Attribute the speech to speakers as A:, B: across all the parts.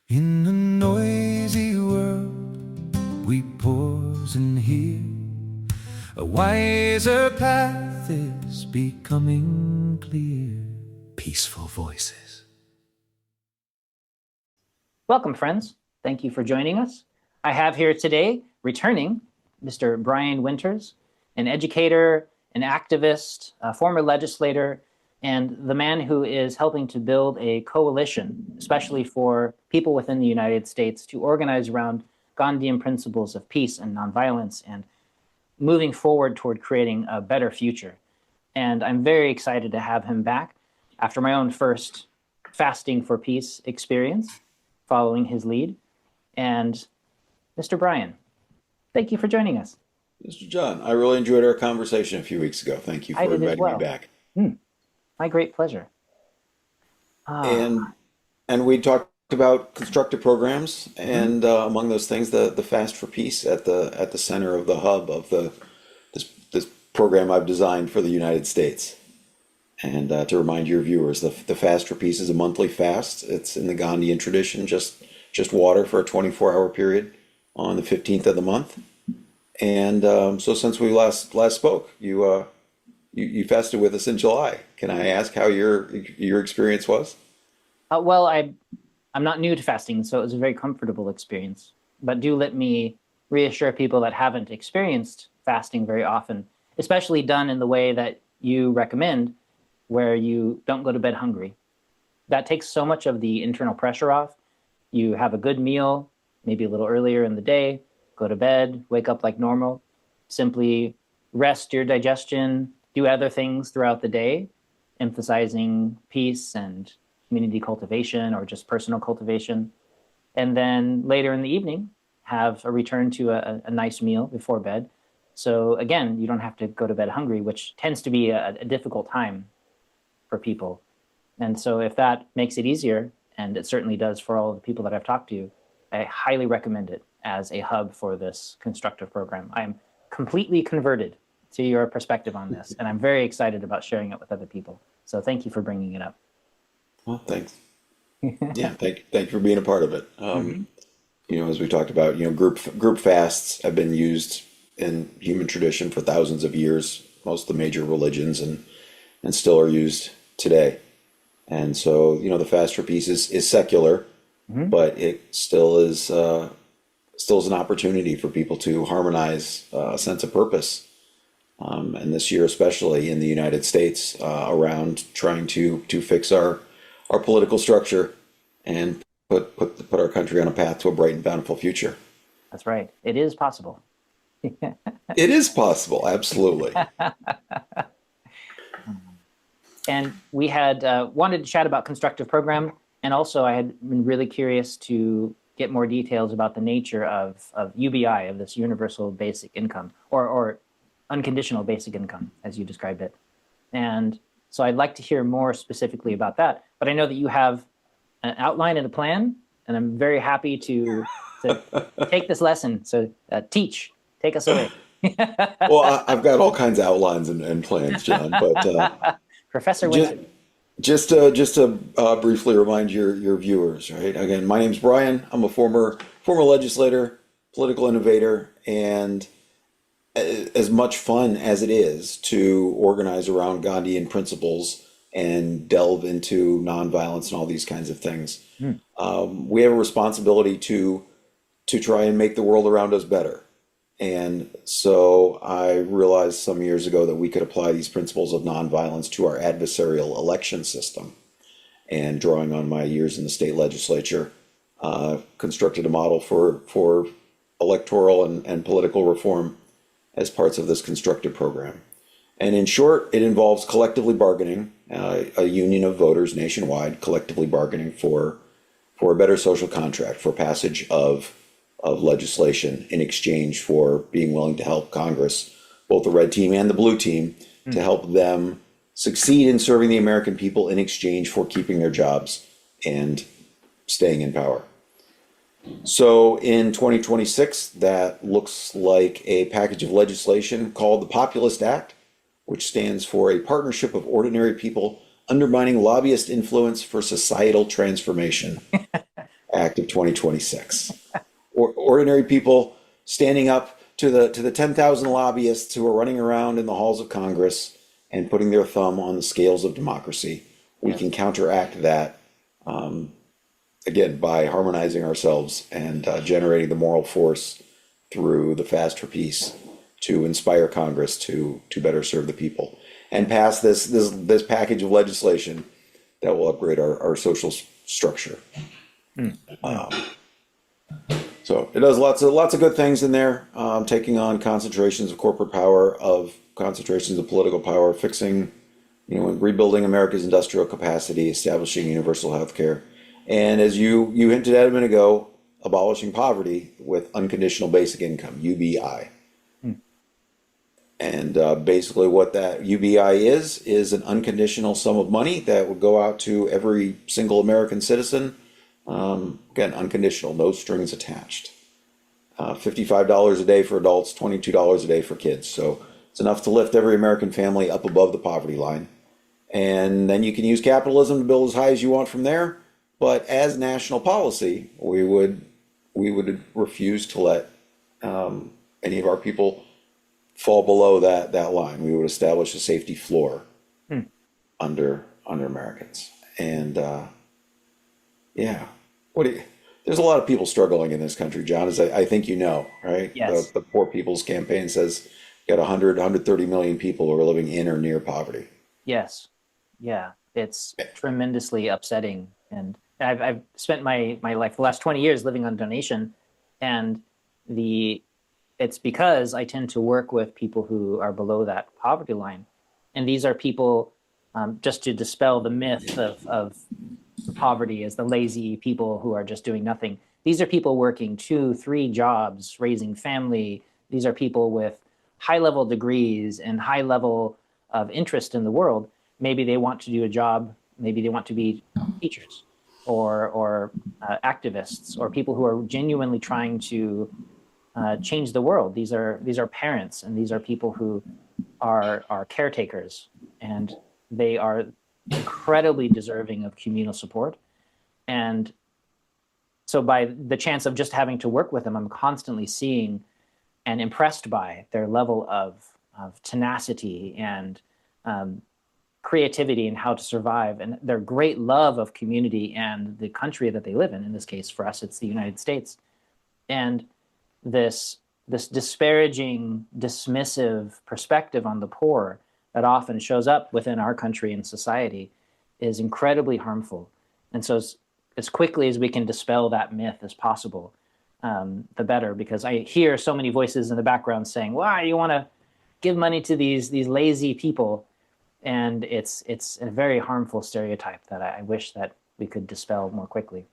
A: In a noisy world, we pause and hear. A wiser path is becoming clear. Peaceful voices.
B: Welcome, friends. Thank you for joining us. I have here today, returning, Mr. Brian Winters, an educator, an activist, a former legislator, and the man who is helping to build a coalition, especially for people within the United States, to organize around Gandhian principles of peace and nonviolence and moving forward toward creating a better future. And I'm very excited to have him back after my own first fasting for peace experience, following his lead. And Mr. Brian, thank you for joining us.
C: Mr. John, I really enjoyed our conversation a few weeks ago. Thank you for inviting me back.
B: My great pleasure.
C: And we talked about constructive programs, and among those things, the Fast for Peace at the center of the hub of this program I've designed for the United States. And to remind your viewers, the Fast for Peace is a monthly fast. It's in the Gandhian tradition, just water for a 24-hour period on the 15th of the month. And so since we last spoke, you fasted with us in July. Can I ask how your experience was?
B: Well, I'm not new to fasting, so it was a very comfortable experience. But do let me reassure people that haven't experienced fasting very often, especially done in the way that you recommend, where you don't go to bed hungry. That takes so much of the internal pressure off. You have a good meal, maybe a little earlier in the day, go to bed, wake up like normal, simply rest your digestion, do other things throughout the day, emphasizing peace and community cultivation or just personal cultivation. And then later in the evening, have a return to a nice meal before bed. So again, you don't have to go to bed hungry, which tends to be a difficult time for people. And so if that makes it easier, and it certainly does for all the people that I've talked to, I highly recommend it as a hub for this constructive program. I am completely converted to your perspective on this, and I'm very excited about sharing it with other people. So thank you for bringing it up.
C: Well, thanks. Yeah, thank you for being a part of it. As we talked about, group fasts have been used in human tradition for thousands of years, most of the major religions, and still are used today. And so, the Fast for Peace is secular, but it still is an opportunity for people to harmonize a sense of purpose. And this year, especially in the United States, around trying to fix our political structure and put our country on a path to a bright and bountiful future.
B: That's right. It is possible.
C: It is possible, absolutely.
B: And we had wanted to chat about constructive program, and also I had been really curious to get more details about the nature of UBI, of this universal basic income, or unconditional basic income, as you described it. And so I'd like to hear more specifically about that. But I know that you have an outline and a plan, and I'm very happy to take this lesson. So take us away.
C: Well, I've got all kinds of outlines and plans, John, but
B: Professor Winston.
C: Just to briefly remind your viewers, right? Again, my name's Brian. I'm a former legislator, political innovator, and as much fun as it is to organize around Gandhian principles and delve into nonviolence and all these kinds of things, we have a responsibility to try and make the world around us better. And so I realized some years ago that we could apply these principles of nonviolence to our adversarial election system. And drawing on my years in the state legislature, constructed a model for electoral and political reform as parts of this constructive program. And in short, it involves collectively bargaining, a union of voters nationwide, collectively bargaining for a better social contract, for passage of legislation in exchange for being willing to help Congress, both the red team and the blue team, to help them succeed in serving the American people in exchange for keeping their jobs and staying in power. So in 2026, that looks like a package of legislation called the POPULIST Act, which stands for a partnership of ordinary people undermining lobbyist influence for societal transformation. Act of 2026. Or ordinary people standing up to the 10,000 lobbyists who are running around in the halls of Congress and putting their thumb on the scales of democracy. We
B: Yes.
C: can counteract that, again, by harmonizing ourselves and generating the moral force through the Fast for Peace to inspire Congress to better serve the people and pass this package of legislation that will upgrade our social structure. So it does lots of good things in there, taking on concentrations of corporate power, of concentrations of political power, fixing, rebuilding America's industrial capacity, establishing universal health care, and as you hinted at a minute ago, abolishing poverty with unconditional basic income, UBI. And basically what that UBI is an unconditional sum of money that would go out to every single American citizen. Again, unconditional, no strings attached. $55 a day for adults, $22 a day for kids. So it's enough to lift every American family up above the poverty line. And then you can use capitalism to build as high as you want from there. But as national policy, we would refuse to let any of our people fall below that line. We would establish a safety floor under Americans. And yeah, there's a lot of people struggling in this country, John, as I think you know, right?
B: Yes.
C: The Poor People's Campaign says got 130 million people who are living in or near poverty.
B: Yes. Yeah. It's tremendously upsetting. And I've spent my life, the last 20 years, living on donation. And it's because I tend to work with people who are below that poverty line. And these are people, just to dispel the myth of poverty as the lazy people who are just doing nothing. These are people working 2-3 jobs, raising family. These are people with high-level degrees and high level of interest in the world. Maybe they want to do a job. Maybe they want to be teachers or activists or people who are genuinely trying to change the world. These are parents, and these are people who are caretakers, and they are incredibly deserving of communal support. And so by the chance of just having to work with them, I'm constantly seeing and impressed by their level of tenacity and creativity and how to survive, and their great love of community and the country that they live in. In this case, for us, it's the United States. And this disparaging, dismissive perspective on the poor that often shows up within our country and society is incredibly harmful. And so as quickly as we can dispel that myth as possible, the better, because I hear so many voices in the background saying, "Why you want to give money to these lazy people?" And it's a very harmful stereotype that I wish that we could dispel more quickly.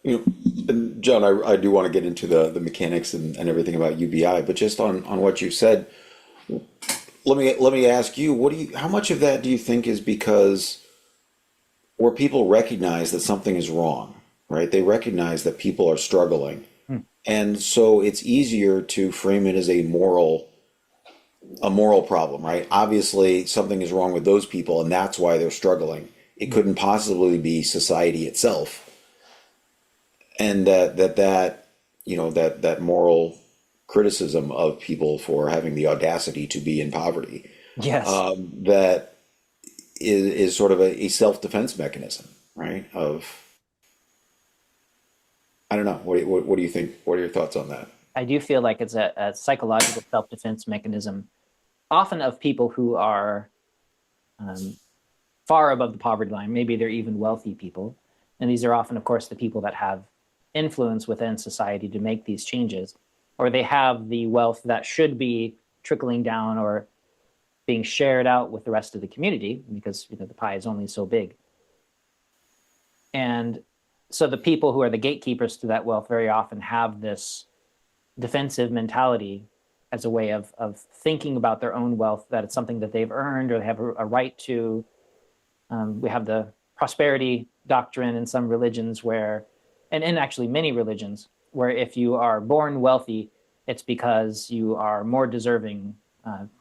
C: And John, I do want to get into the mechanics and everything about UBI, but just on what you said, let me ask you, how much of that do you think is because where people recognize that something is wrong, right? They recognize that people are struggling. And so it's easier to frame it as a moral problem, right? Obviously something is wrong with those people and that's why they're struggling. It couldn't possibly be society itself. And that moral criticism of people for having the audacity to be in poverty,
B: Yes.
C: that is sort of a self-defense mechanism, right? I don't know. What do you think? What are your thoughts on that?
B: I do feel like it's a psychological self-defense mechanism, often of people who are far above the poverty line. Maybe they're even wealthy people. And these are often, of course, the people that have influence within society to make these changes, or they have the wealth that should be trickling down or being shared out with the rest of the community, because the pie is only so big. And so the people who are the gatekeepers to that wealth very often have this defensive mentality as a way of thinking about their own wealth, that it's something that they've earned or they have a right to. We have the prosperity doctrine in some religions where, and in actually many religions, where if you are born wealthy, it's because you are more deserving,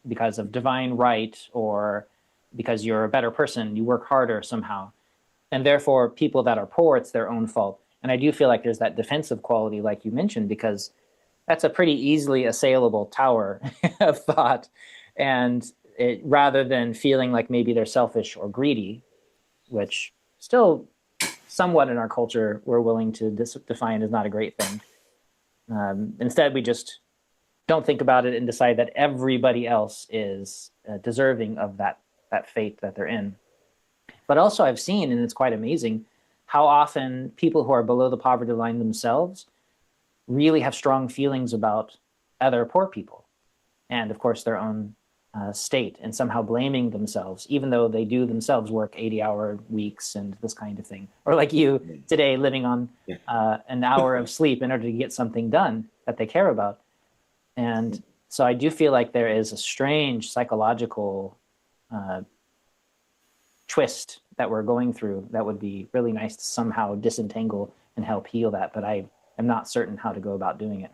B: because of divine right, or because you're a better person, you work harder somehow. And therefore, people that are poor, it's their own fault. And I do feel like there's that defensive quality, like you mentioned, because that's a pretty easily assailable tower of thought. And rather than feeling like maybe they're selfish or greedy, which still somewhat in our culture we're willing to define as not a great thing. Instead, we just don't think about it and decide that everybody else is deserving of that fate that they're in. But also I've seen, and it's quite amazing, how often people who are below the poverty line themselves really have strong feelings about other poor people and, of course, their own state, and somehow blaming themselves, even though they do themselves work 80-hour weeks and this kind of thing. Or like you today, living on an hour of sleep in order to get something done that they care about. And so I do feel like there is a strange psychological twist that we're going through that would be really nice to somehow disentangle and help heal that. But I am not certain how to go about doing it.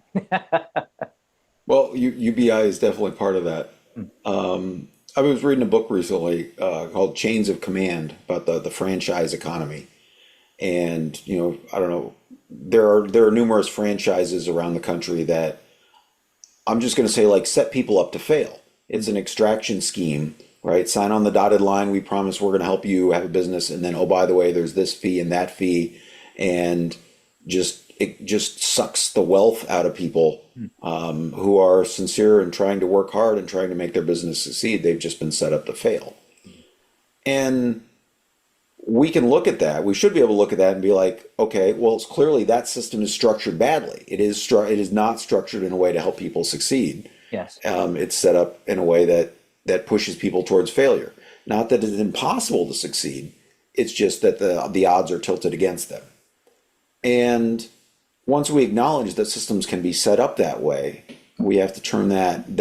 C: Well, UBI is definitely part of that. I was reading a book recently called Chains of Command about the franchise economy. And, I don't know, there are numerous franchises around the country that I'm just going to say, like, set people up to fail. It's an extraction scheme, right? Sign on the dotted line. We promise we're going to help you have a business. And then, oh, by the way, there's this fee and that fee. And it just sucks the wealth out of people who are sincere and trying to work hard and trying to make their business succeed. They've just been set up to fail. And we can look at that. We should be able to look at that and be like, okay, well, it's clearly that system is structured badly. It is not structured in a way to help people succeed.
B: Yes.
C: It's set up in a way that pushes people towards failure. Not that it's impossible to succeed. It's just that the odds are tilted against them. And once we acknowledge that systems can be set up that way, we have to turn that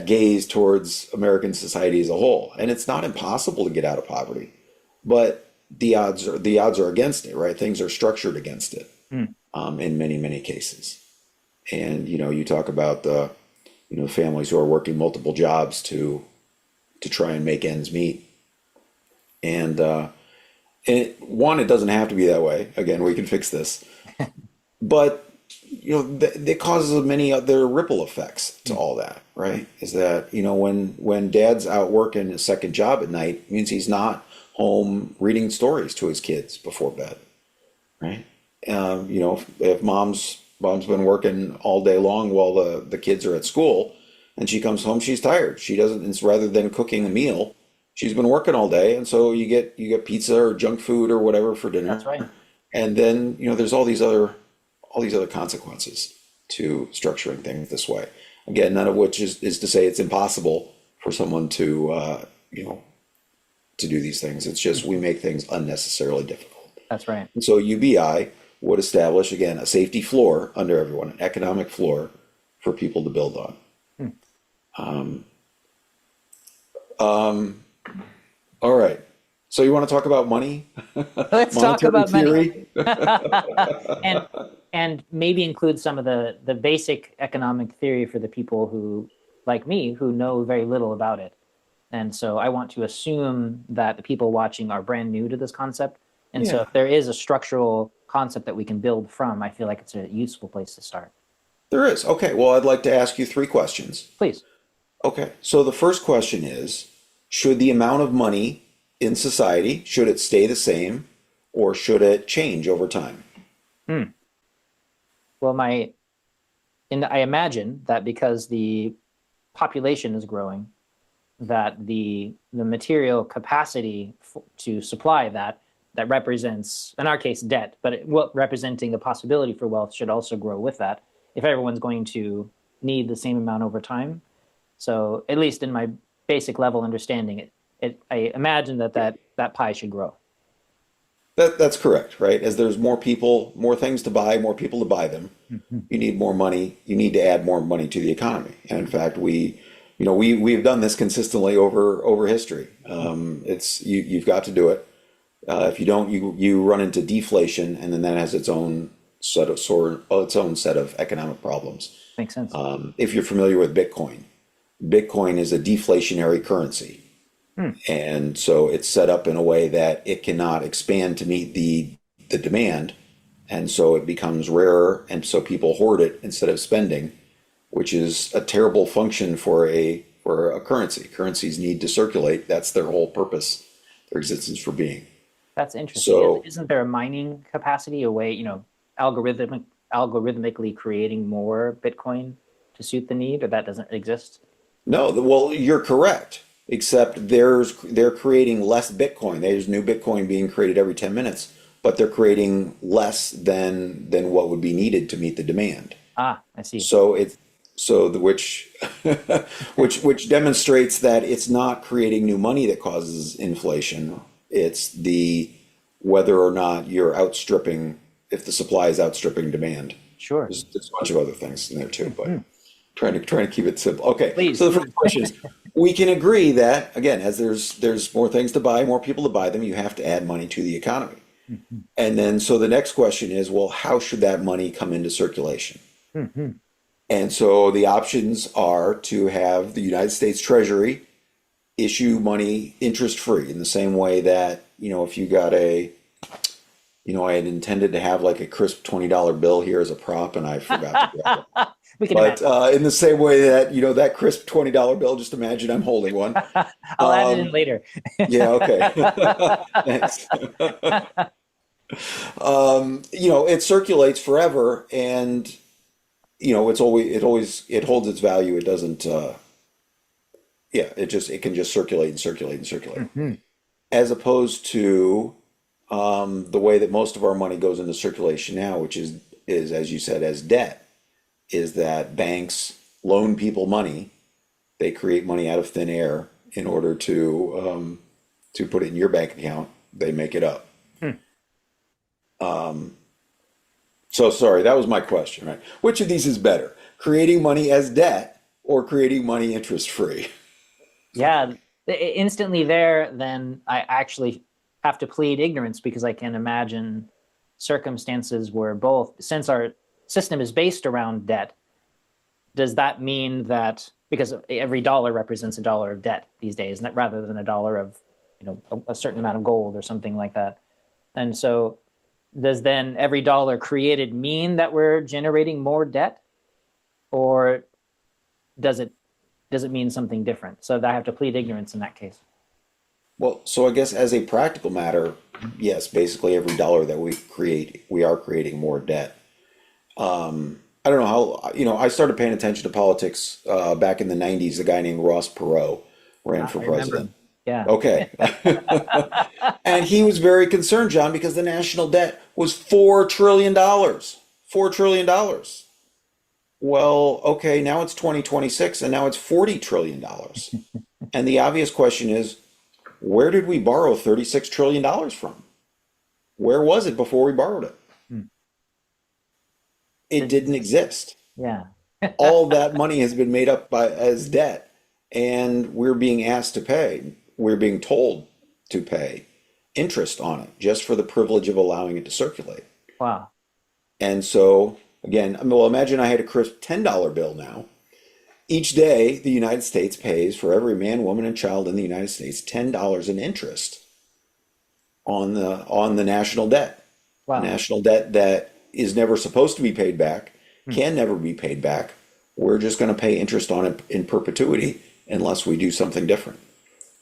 C: gaze towards American society as a whole. And it's not impossible to get out of poverty, but the odds are against it, right? Things are structured against it in many, many cases. And you talk about the families who are working multiple jobs to try and make ends meet. And it doesn't have to be that way. Again, we can fix this. But, that causes many other ripple effects to all that, right? Is that, when dad's out working a second job at night, it means he's not home reading stories to his kids before bed, right? If mom's been working all day long while the kids are at school and she comes home, she's tired. She doesn't, it's rather than cooking a meal, she's been working all day, and so you get pizza or junk food or whatever for dinner.
B: That's right.
C: And then there's all these other consequences to structuring things this way. Again, none of which is to say it's impossible for someone to to do these things. It's just we make things unnecessarily difficult.
B: That's right.
C: And so UBI would establish, again, a safety floor under everyone, an economic floor for people to build on. All right. So you want to talk about money?
B: Let's talk about
C: theory?
B: Money. and maybe include some of the basic economic theory for the people who, like me, who know very little about it. And so I want to assume that the people watching are brand new to this concept. And so if there is a structural concept that we can build from, I feel like it's a useful place to start.
C: There is. Okay. Well, I'd like to ask you 3 questions.
B: Please.
C: Okay. So the first question is, should the amount of money in society, should it stay the same, or should it change over time?
B: Well, I imagine that because the population is growing, that the material capacity to supply that represents, in our case, debt, but representing the possibility for wealth should also grow with that if everyone's going to need the same amount over time. So at least in my basic level understanding, I imagine that pie should grow.
C: That's correct, right? As there's more people, more things to buy, more people to buy them, you need more money. You need to add more money to the economy. And in fact, we've done this consistently over history. You've got to do it. If you don't, you run into deflation, and then that has its own set of economic problems.
B: Makes sense.
C: If you're familiar with Bitcoin is a deflationary currency. And so it's set up in a way that it cannot expand to meet the demand. And so it becomes rarer. And so people hoard it instead of spending, which is a terrible function for a currency. Currencies need to circulate. That's their whole purpose, their existence for being.
B: That's interesting.
C: So
B: Isn't there a mining capacity, a way, algorithmically creating more Bitcoin to suit the need, or that doesn't exist?
C: no, well, you're correct. Except they're creating less Bitcoin. There's new Bitcoin being created every 10 minutes, but they're creating less than what would be needed to meet the demand.
B: Ah, I see.
C: So which which demonstrates that it's not creating new money that causes inflation. It's the whether or not you're outstripping, if the supply is outstripping demand.
B: Sure.
C: There's a bunch of other things in there too, but trying to keep it simple. Okay.
B: Please.
C: So the first question is, we can agree that again, as there's more things to buy, more people to buy them, you have to add money to the economy. And then so the next question is, well, how should that money come into circulation? And so the options are to have the United States Treasury issue money interest free in the same way that, if you got I had intended to have like a crisp $20 bill here as a prop and I forgot to grab it.
B: We can
C: But in the same way that, that crisp $20 bill, just imagine I'm holding one.
B: I'll add it in later.
C: Yeah, okay. Thanks. It circulates forever and it holds its value. It doesn't it can just circulate and circulate and circulate. As opposed to the way that most of our money goes into circulation now, which is as you said, as debt, is that banks loan people money. They create money out of thin air in order to put it in your bank account. They make it up. So sorry, that was my question, right? Which of these is better? Creating money as debt or creating money interest free?
B: Yeah, instantly there, then I actually have to plead ignorance because I can imagine circumstances where both, since our system is based around debt, does that mean that, because every dollar represents a dollar of debt these days, rather than a dollar of, a certain amount of gold or something like that. And so does then every dollar created mean that we're generating more debt, or does it mean something different? So I have to plead ignorance in that case.
C: Well, so I guess as a practical matter, yes, basically every dollar that we create, we are creating more debt. I don't know how, I started paying attention to politics back in the 90s. A guy named Ross Perot ran for president.
B: Yeah.
C: Okay. And he was very concerned, John, because the national debt was $4 trillion. $4 trillion. Well, okay, now it's 2026 and now it's $40 trillion. And the obvious question is, where did we borrow $36 trillion from? Where was it before we borrowed it? It didn't exist.
B: Yeah.
C: All that money has been made up as debt, and we're being asked to pay. We're being told to pay interest on it just for the privilege of allowing it to circulate.
B: Wow.
C: And so, again, well, imagine I had a crisp $10 bill now. Each day, the United States pays for every man, woman, and child in the United States $10 in interest on the national debt.
B: Wow.
C: National debt that is never supposed to be paid back, can never be paid back. We're just going to pay interest on it in perpetuity unless we do something different,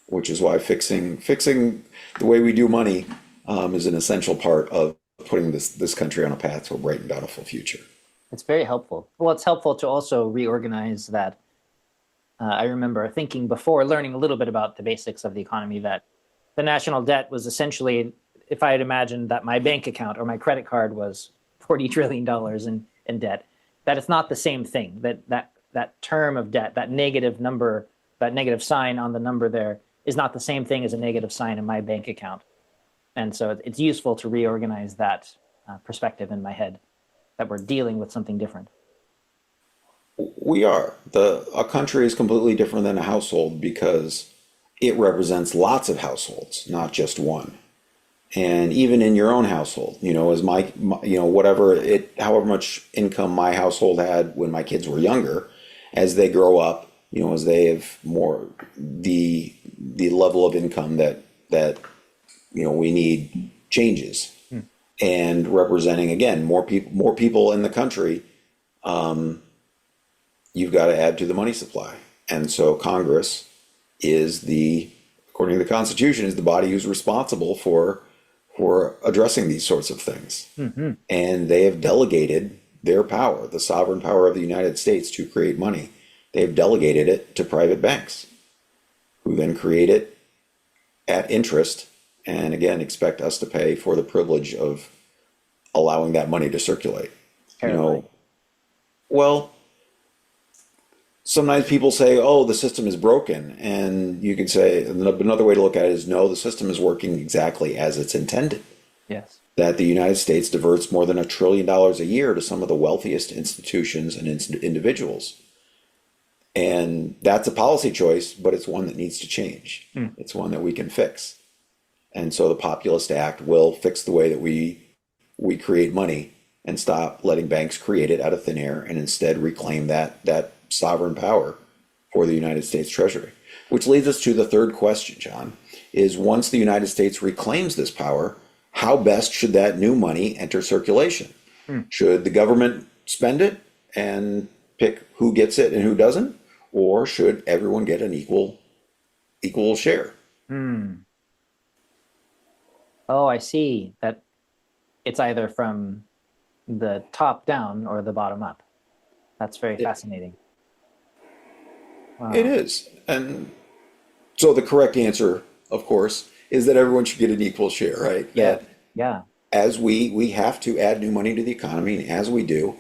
C: which is why fixing the way we do money is an essential part of putting this country on a path to a bright and bountiful future.
B: It's very helpful. Well, it's helpful to also reorganize that. I remember thinking before learning a little bit about the basics of the economy that the national debt was essentially, if I had imagined that my bank account or my credit card was $40 trillion in debt, that it's not the same thing. That term of debt, that negative number, that negative sign on the number there is not the same thing as a negative sign in my bank account. And so it's useful to reorganize that perspective in my head, that we're dealing with something different.
C: We are. A country is completely different than a household because it represents lots of households, not just one. And even in your own household, as my however much income my household had when my kids were younger, as they grow up, as they have more the level of income that we need changes, and representing again more people in the country. You've got to add to the money supply, and so Congress is according to the Constitution, is the body who's responsible for addressing these sorts of things. And they have delegated their power, the sovereign power of the United States, to create money. They've delegated it to private banks, who then create it at interest, and again expect us to pay for the privilege of allowing that money to circulate. Well, sometimes people say, oh, the system is broken. And you can say, another way to look at it is, no, the system is working exactly as it's intended.
B: Yes.
C: That the United States diverts more than $1 trillion a year to some of the wealthiest institutions and individuals. And that's a policy choice, but it's one that needs to change. It's one that we can fix. And so the Populist Act will fix the way that we create money, and stop letting banks create it out of thin air, and instead reclaim that sovereign power for the United States Treasury. Which leads us to the third question, John, is once the United States reclaims this power, how best should that new money enter circulation? Should the government spend it and pick who gets it and who doesn't? Or should everyone get an equal share?
B: Oh, I see. That it's either from the top down or the bottom up. That's very fascinating. Wow.
C: It is. And so the correct answer, of course, is that everyone should get an equal share, right?
B: Yeah.
C: That
B: Yeah.
C: as we have to add new money to the economy, and as we do,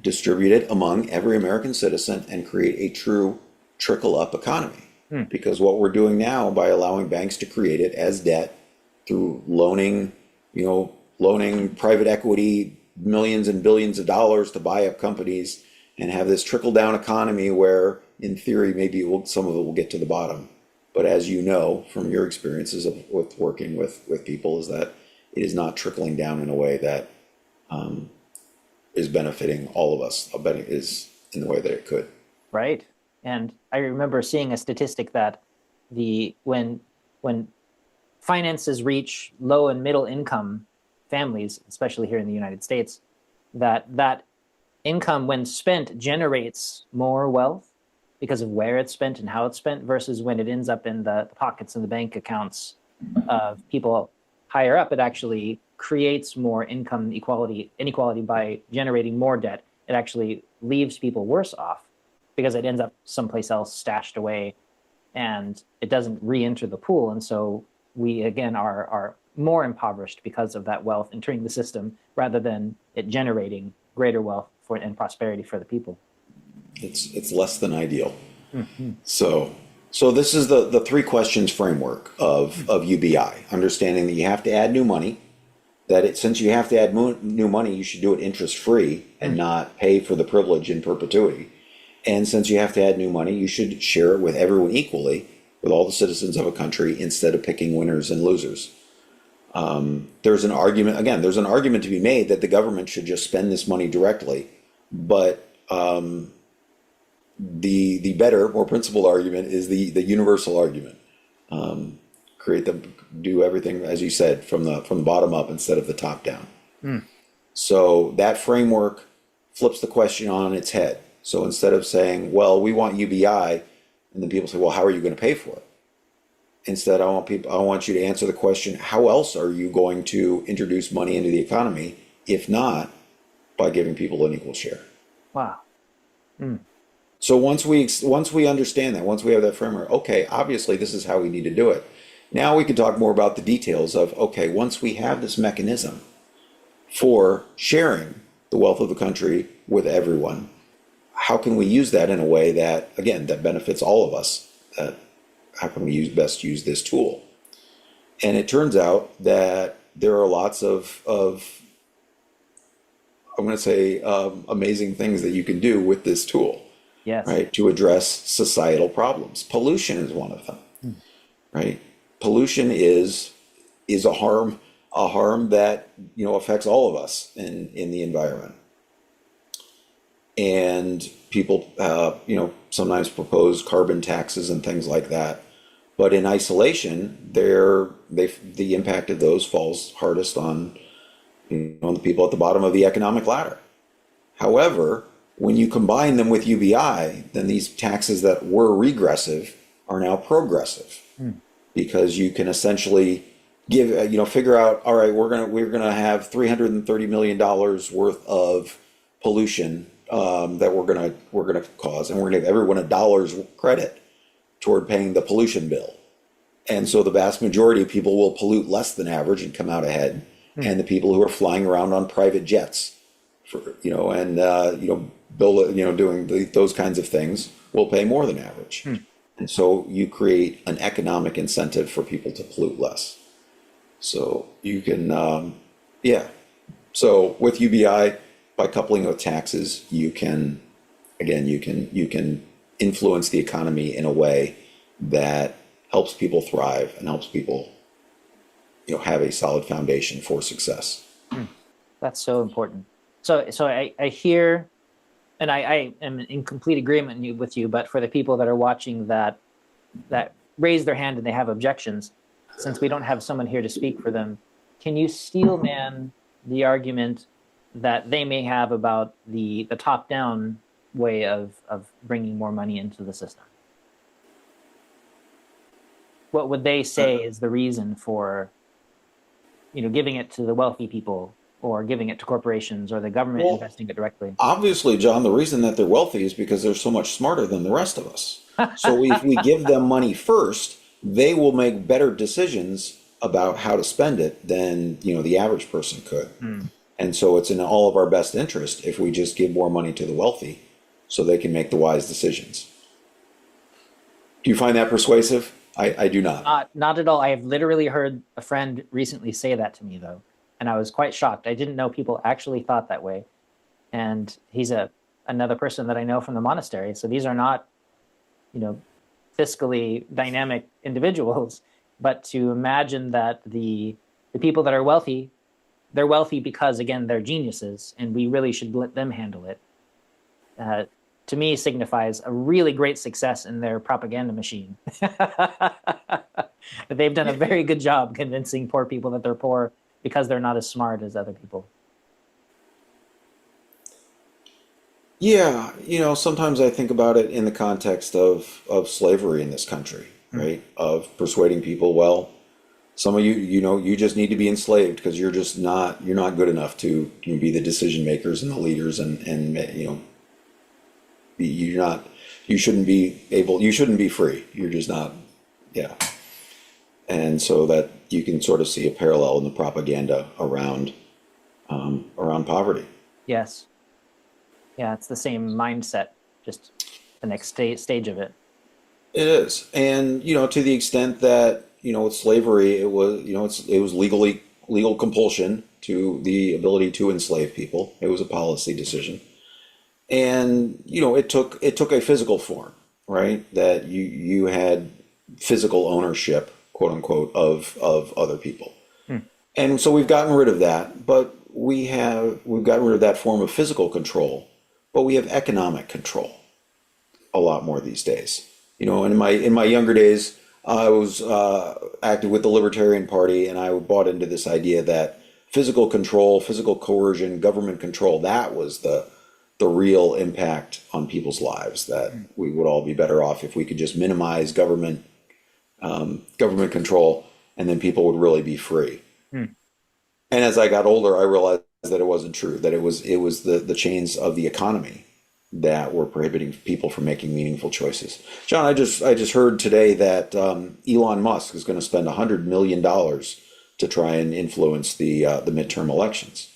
C: distribute it among every American citizen and create a true trickle-up economy. Because what we're doing now by allowing banks to create it as debt through loaning private equity millions and billions of dollars to buy up companies and have this trickle-down economy where, in theory, maybe some of it will get to the bottom. But as you know from your experiences with working with people, is that it is not trickling down in a way that is benefiting all of us. I bet it is in the way that it could.
B: Right. And I remember seeing a statistic that when finances reach low and middle income families, especially here in the United States, that income, when spent, generates more wealth because of where it's spent and how it's spent, versus when it ends up in the pockets and the bank accounts of people higher up, it actually creates more income inequality by generating more debt. It actually leaves people worse off because it ends up someplace else stashed away, and it doesn't re-enter the pool. And so we, again, are more impoverished because of that wealth entering the system rather than it generating greater wealth and prosperity for the people.
C: It's less than ideal. So this is the three questions framework of UBI, understanding that you have to add new money, since you have to add new money, you should do it interest-free and not pay for the privilege in perpetuity. And since you have to add new money, you should share it with everyone equally, with all the citizens of a country, instead of picking winners and losers. There's an argument to be made that the government should just spend this money directly, but the better, more principled argument is the universal argument. Do everything, as you said, from the bottom up instead of the top down. So that framework flips the question on its head. So instead of saying, well, we want UBI, and then people say, well, how are you going to pay for it? Instead, I want you to answer the question, how else are you going to introduce money into the economy, if not by giving people an equal share?
B: Wow.
C: So once we understand that, once we have that framework, okay, obviously this is how we need to do it. Now we can talk more about the details of, okay, once we have this mechanism for sharing the wealth of the country with everyone, how can we use that in a way that, again, that benefits all of us? How can we best use this tool? And it turns out that there are lots of I'm going to say, amazing things that you can do with this tool.
B: Yes.
C: Right, to address societal problems. Pollution is one of them. Right? Pollution is a harm that affects all of us in the environment. And people sometimes propose carbon taxes and things like that. But in isolation, the impact of those falls hardest on, the people at the bottom of the economic ladder. However, when you combine them with UBI, then these taxes that were regressive are now progressive, because you can essentially figure out, all right, we're gonna have $330 million worth of pollution that we're gonna cause, and we're gonna give everyone $1 credit toward paying the pollution bill. And so the vast majority of people will pollute less than average and come out ahead. And the people who are flying around on private jets, doing those kinds of things will pay more than average. And so you create an economic incentive for people to pollute less. So you can, So with UBI, by coupling with taxes, you can influence the economy in a way that helps people thrive and helps people, have a solid foundation for success.
B: That's so important. So I hear, and I am in complete agreement with you, but for the people that are watching that raise their hand and they have objections, since we don't have someone here to speak for them, can you steel man the argument that they may have about the top-down way of bringing more money into the system? What would they say is the reason for, giving it to the wealthy people, or giving it to corporations, or the government investing it directly?
C: Obviously, John, the reason that they're wealthy is because they're so much smarter than the rest of us. So if we give them money first, they will make better decisions about how to spend it than, the average person could. And so it's in all of our best interest if we just give more money to the wealthy so they can make the wise decisions. Do you find that persuasive? I do not.
B: Not at all. I have literally heard a friend recently say that to me, though, and I was quite shocked. I didn't know people actually thought that way. And he's another person that I know from the monastery. So these are not, fiscally dynamic individuals. But to imagine that the people that are wealthy, they're wealthy because, again, they're geniuses, and we really should let them handle it, to me signifies a really great success in their propaganda machine. They've done a very good job convincing poor people that they're poor because they're not as smart as other people.
C: Yeah, sometimes I think about it in the context of slavery in this country, right? Of persuading people, well, some of you, you just need to be enslaved because you're not good enough to be the decision makers and the leaders, and you shouldn't be free. You're just not, yeah. And so that you can sort of see a parallel in the propaganda around poverty.
B: Yes. Yeah, it's the same mindset, just the next stage of it.
C: It is. And, to the extent that, with slavery, it was, it was legal compulsion to the ability to enslave people. It was a policy decision. And, it took a physical form, right? That you had physical ownership, quote unquote, of other people. And so we've gotten rid of that, but we've gotten rid of that form of physical control, but we have economic control a lot more these days. And in my younger days, I was active with the Libertarian Party, and I bought into this idea that physical control, physical coercion, government control, that was the real impact on people's lives, that we would all be better off if we could just minimize government control, and then people would really be free. And as I got older, I realized that it wasn't true, that it was the chains of the economy that were prohibiting people from making meaningful choices. John, I just heard today that Elon Musk is going to spend $100 million to try and influence the midterm elections.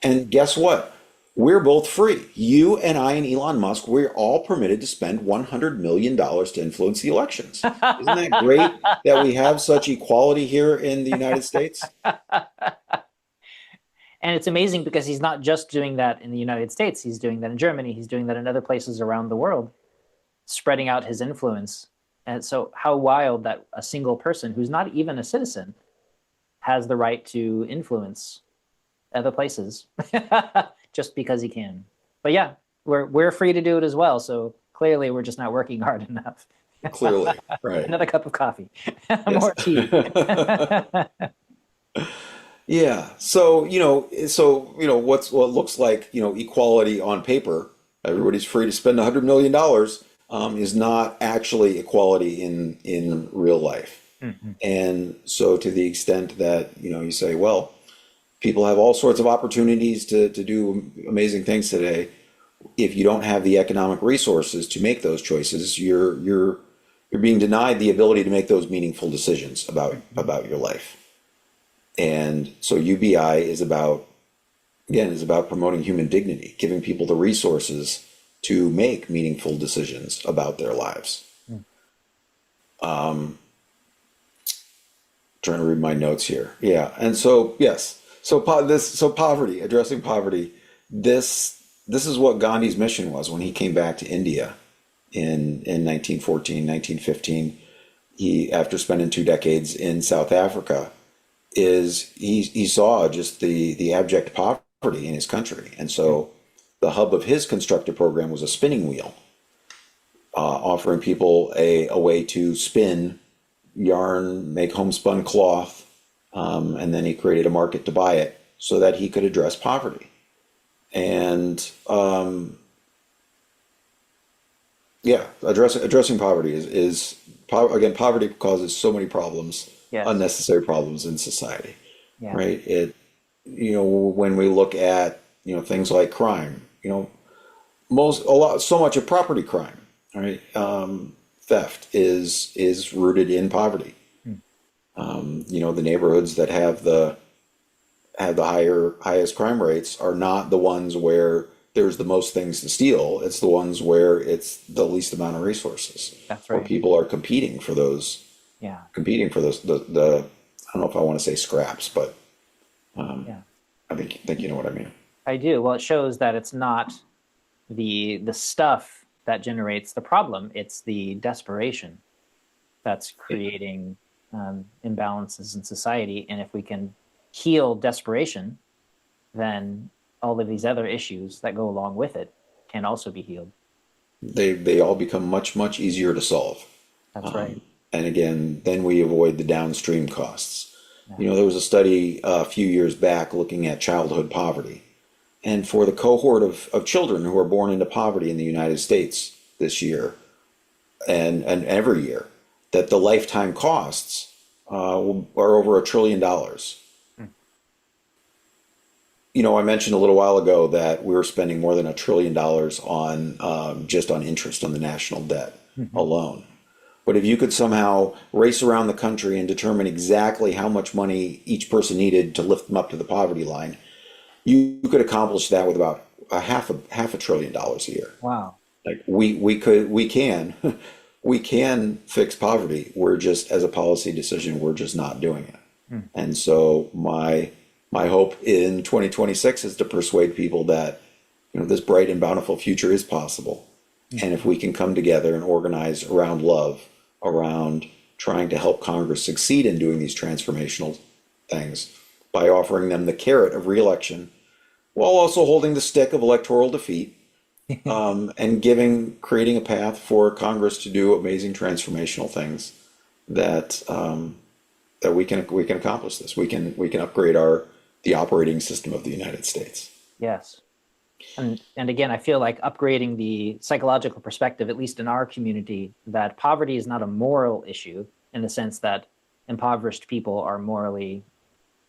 C: And guess what? We're both free. You and I and Elon Musk, we're all permitted to spend $100 million to influence the elections. Isn't that great that we have such equality here in the United States?
B: And it's amazing because he's not just doing that in the United States. He's doing that in Germany. He's doing that in other places around the world, spreading out his influence. And so how wild that a single person who's not even a citizen has the right to influence other places just because he can. But yeah, we're free to do it as well. So clearly we're just not working hard enough.
C: Clearly, right.
B: Another cup of coffee,
C: Yes.
B: more tea.
C: Yeah. What looks like, equality on paper, everybody's free to spend $100 million, is not actually equality in real life.
B: Mhm.
C: And so to the extent that, you say, well, people have all sorts of opportunities to do amazing things today. If you don't have the economic resources to make those choices, you're being denied the ability to make those meaningful decisions about your life. And so UBI is about promoting human dignity, giving people the resources to make meaningful decisions about their lives. Trying to read my notes here. Yeah. And so, yes. So poverty, addressing poverty, this is what Gandhi's mission was when he came back to India in 1914, 1915. He, after spending 2 decades in South Africa, he saw just the abject poverty in his country. And so the hub of his constructive program was a spinning wheel, offering people a way to spin yarn, make homespun cloth, and then he created a market to buy it so that he could address poverty. And addressing poverty again, poverty causes so many problems,
B: Yes.
C: unnecessary problems in society,
B: Yeah.
C: right? When we look at, things like crime, so much of property crime, right? Theft is rooted in poverty. The neighborhoods that have the highest crime rates are not the ones where there's the most things to steal. It's the ones where it's the least amount of resources.
B: That's
C: Where
B: right.
C: people are competing for those,
B: Yeah.
C: the I don't know if I want to say scraps, but
B: Yeah.
C: I think you know what I mean.
B: I do. Well, it shows that it's not the stuff that generates the problem. It's the desperation that's creating imbalances in society. And if we can heal desperation, then all of these other issues that go along with it can also be healed.
C: They all become much, much easier to solve.
B: That's right.
C: And again, then we avoid the downstream costs.
B: Yeah.
C: There was a study a few years back looking at childhood poverty. And for the cohort of children who are born into poverty in the United States this year and every year, that the lifetime costs are over $1 trillion. I mentioned a little while ago that we were spending more than $1 trillion on just on interest on the national debt alone. But if you could somehow race around the country and determine exactly how much money each person needed to lift them up to the poverty line, you could accomplish that with about half a trillion dollars a year.
B: Wow.
C: Like we can we can fix poverty. We're just, as a policy decision, we're just not doing it. And so my hope in 2026 is to persuade people that this bright and bountiful future is possible. And if we can come together and organize around love, around trying to help Congress succeed in doing these transformational things by offering them the carrot of reelection, while also holding the stick of electoral defeat, and creating a path for Congress to do amazing transformational things, that we can accomplish this. We can upgrade the operating system of the United States.
B: Yes. And again, I feel like upgrading the psychological perspective, at least in our community, that poverty is not a moral issue in the sense that impoverished people are morally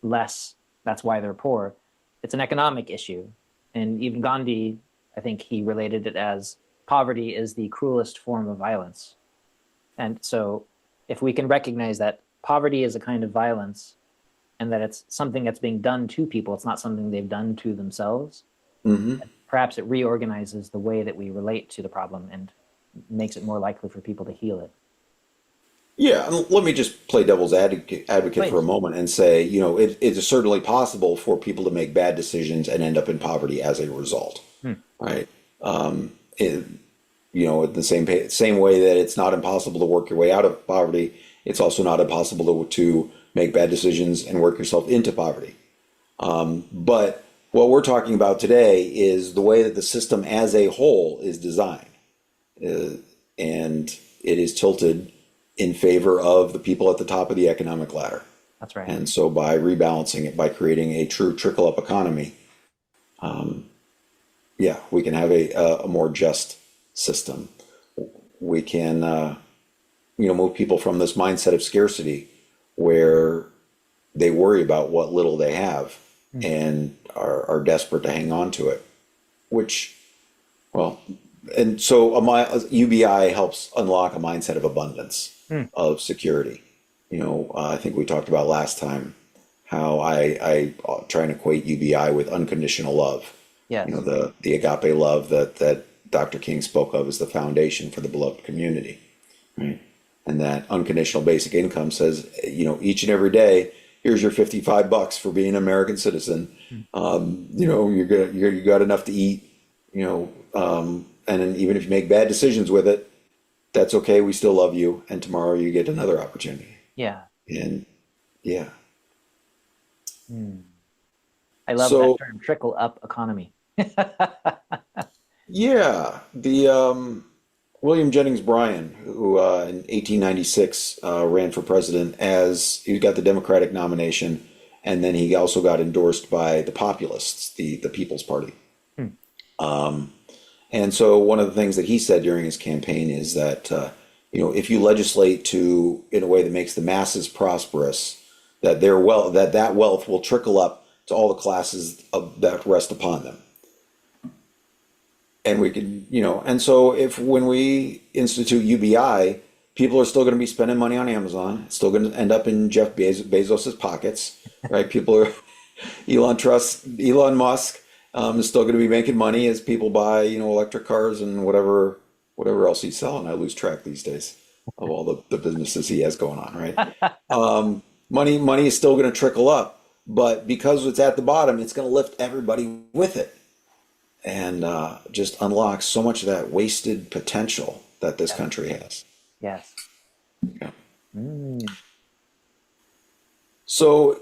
B: less. That's why they're poor. It's an economic issue. And even Gandhi, I think he related it as poverty is the cruelest form of violence. And so if we can recognize that poverty is a kind of violence and that it's something that's being done to people, it's not something they've done to themselves, perhaps it reorganizes the way that we relate to the problem and makes it more likely for people to heal it.
C: Yeah, and let me just play devil's advocate
B: Please.
C: for a moment and say, it is certainly possible for people to make bad decisions and end up in poverty as a result, right? In the same way that it's not impossible to work your way out of poverty, it's also not impossible to make bad decisions and work yourself into poverty. But what we're talking about today is the way that the system as a whole is designed. and it is tilted in favor of the people at the top of the economic ladder.
B: That's right.
C: And so by rebalancing it, by creating a true trickle-up economy, yeah, we can have a more just system. We can, move people from this mindset of scarcity where they worry about what little they have and are desperate to hang on to it, which, well, and so UBI helps unlock a mindset of abundance, of security. I think we talked about last time how I try and equate UBI with unconditional love.
B: Yes.
C: The agape love that Dr. King spoke of as the foundation for the beloved community, right? And that unconditional basic income says, each and every day, here's your $55 for being an American citizen. You got enough to eat, and then even if you make bad decisions with it, that's okay. We still love you. And tomorrow you get another opportunity.
B: Yeah.
C: And yeah.
B: I love that term, trickle up economy.
C: Yeah. The William Jennings Bryan, who in 1896 ran for president as he got the Democratic nomination, and then he also got endorsed by the Populists, the People's Party. And so one of the things that he said during his campaign is that if you legislate in a way that makes the masses prosperous, that that wealth will trickle up to all the classes that rest upon them. And we can, and so when we institute UBI, people are still going to be spending money on Amazon. It's still going to end up in Jeff Bezos's pockets, right? Elon Musk is still going to be making money as people buy, electric cars and whatever else he's selling. I lose track these days of all the businesses he has going on, right? Money is still going to trickle up, but because it's at the bottom, it's going to lift everybody with it. And just unlock so much of that wasted potential that this country has.
B: Yes.
C: Yeah. So,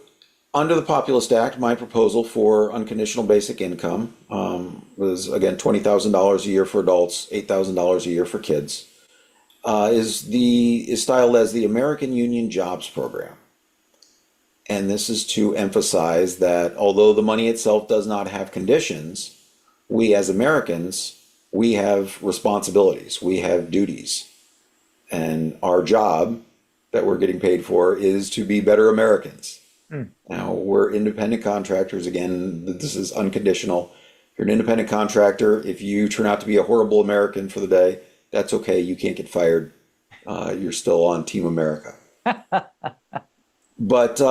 C: under the Populist Act, my proposal for unconditional basic income was, again, $20,000 a year for adults, $8,000 a year for kids, is styled as the American Union Jobs Program. And this is to emphasize that although the money itself does not have conditions, we as Americans, we have responsibilities, we have duties. And our job that we're getting paid for is to be better Americans. Now, we're independent contractors. Again, this is unconditional. If you're an independent contractor, if you turn out to be a horrible American for the day, that's okay. You can't get fired. You're still on Team America. But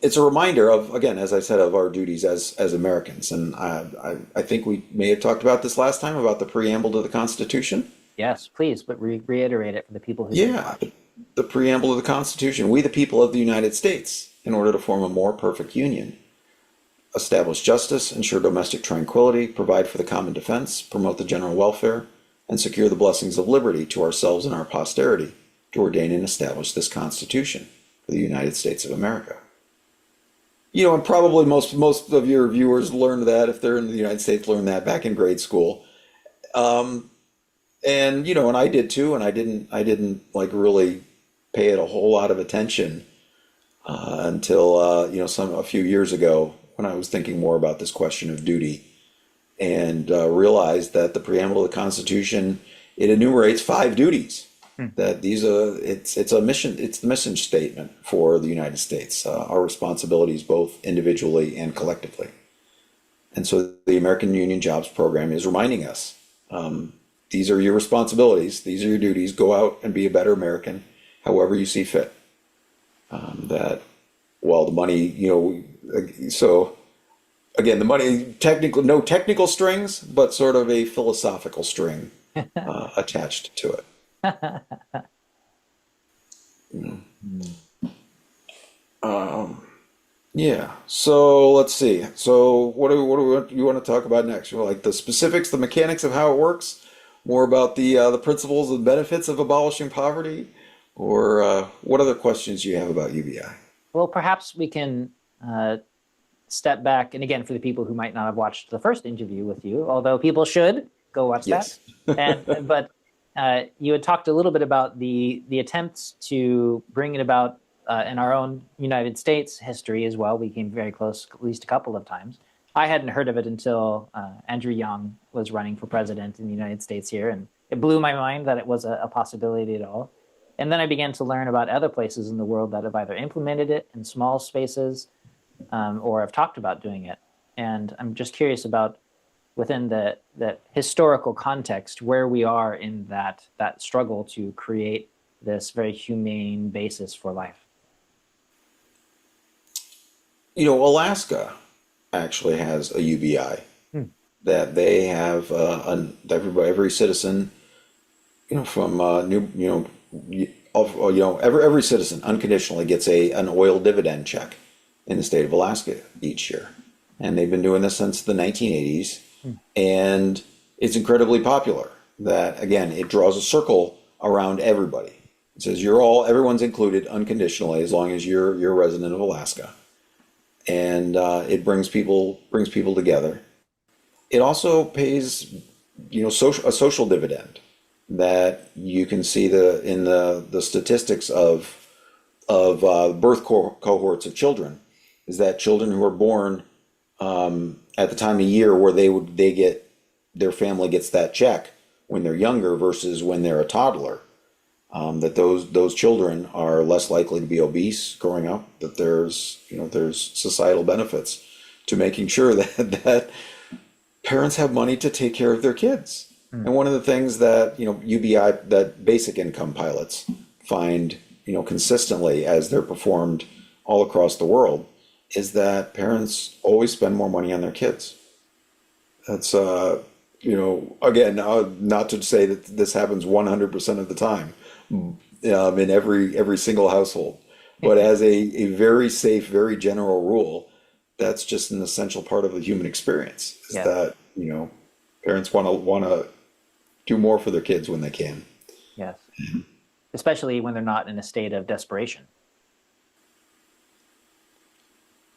C: it's a reminder of, again, as I said, of our duties as Americans. And I think we may have talked about this last time about the preamble to the Constitution.
B: Yes, please, but reiterate it for the people who
C: Yeah, the preamble to the Constitution. We, the people of the United States, in order to form a more perfect union, establish justice, ensure domestic tranquility, provide for the common defense, promote the general welfare, and secure the blessings of liberty to ourselves and our posterity, to ordain and establish this Constitution for the United States of America. And probably most of your viewers learned that, if they're in the United States, learned that back in grade school. And I did too, and I didn't like really pay it a whole lot of attention until a few years ago, when I was thinking more about this question of duty, and realized that the preamble of the Constitution, it enumerates 5 duties. That it's a mission, it's the mission statement for the United States, our responsibilities both individually and collectively. And so the American Union Jobs Program is reminding us, these are your responsibilities, these are your duties, go out and be a better American, however you see fit. That, well, the money, so again, the money, no technical strings, but sort of a philosophical string attached to it. Yeah. So let's see. So what do you want to talk about next? Like the specifics, the mechanics of how it works, more about the principles and benefits of abolishing poverty, or what other questions do you have about UBI?
B: Well, perhaps we can step back, and again, for the people who might not have watched the first interview with you, although people should go watch that.
C: Yes.
B: But You had talked a little bit about the attempts to bring it about in our own United States history as well. We came very close at least a couple of times. I hadn't heard of it until Andrew Young was running for president in the United States here, and it blew my mind that it was a possibility at all. And then I began to learn about other places in the world that have either implemented it in small spaces or have talked about doing it. And I'm just curious about within the historical context where we are in that struggle to create this very humane basis for life.
C: Alaska actually has a UBI that they have every citizen, from every citizen unconditionally gets an oil dividend check in the state of Alaska each year, and they've been doing this since the 1980s, and it's incredibly popular. That again, it draws a circle around everybody. It says everyone's included unconditionally as long as you're a resident of Alaska, and it brings people together. It also pays, a social dividend that you can see in the statistics of birth cohorts of children, is that children who are born at the time of year where their family gets that check when they're younger versus when they're a toddler, that those children are less likely to be obese growing up. That there's societal benefits to making sure that parents have money to take care of their kids. And one of the things that UBI, that basic income pilots find consistently as they're performed all across the world, is that parents always spend more money on their kids. That's again, not to say that this happens 100% of the time in every single household, but as a very safe, very general rule, that's just an essential part of the human experience. Is that parents want to do more for their kids when they can.
B: Yes, especially when they're not in a state of desperation.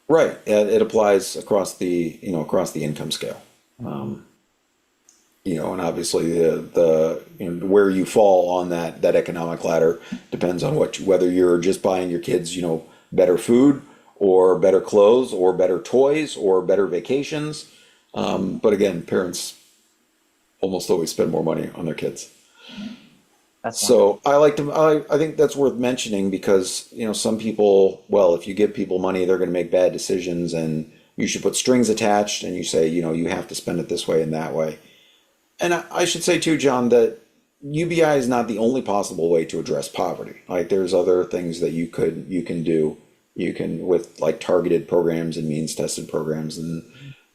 C: Right. It applies across the income scale. And obviously the where you fall on that economic ladder depends on whether you're just buying your kids, better food or better clothes or better toys or better vacations. But again, parents almost always spend more money on their kids. So I think that's worth mentioning because, some people, if you give people money, they're going to make bad decisions, and you should put strings attached and you say, you have to spend it this way and that way. And I should say too, John, that UBI is not the only possible way to address poverty. Like there's other things that you can do. You can, with like targeted programs and means tested programs. And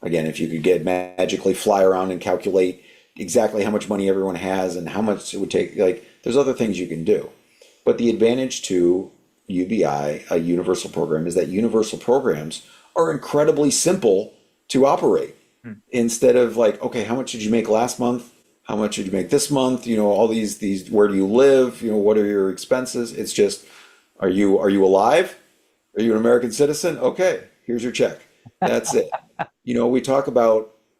C: again, if you could magically fly around and calculate exactly how much money everyone has and how much it would take, like there's other things you can do. But the advantage to UBI, a universal program, is that universal programs are incredibly simple to operate. Instead of like, okay, how much did you make last month? How much did you make this month? All these, where do you live? What are your expenses? It's just, are you alive? Are you an American citizen? Okay, here's your check. That's it.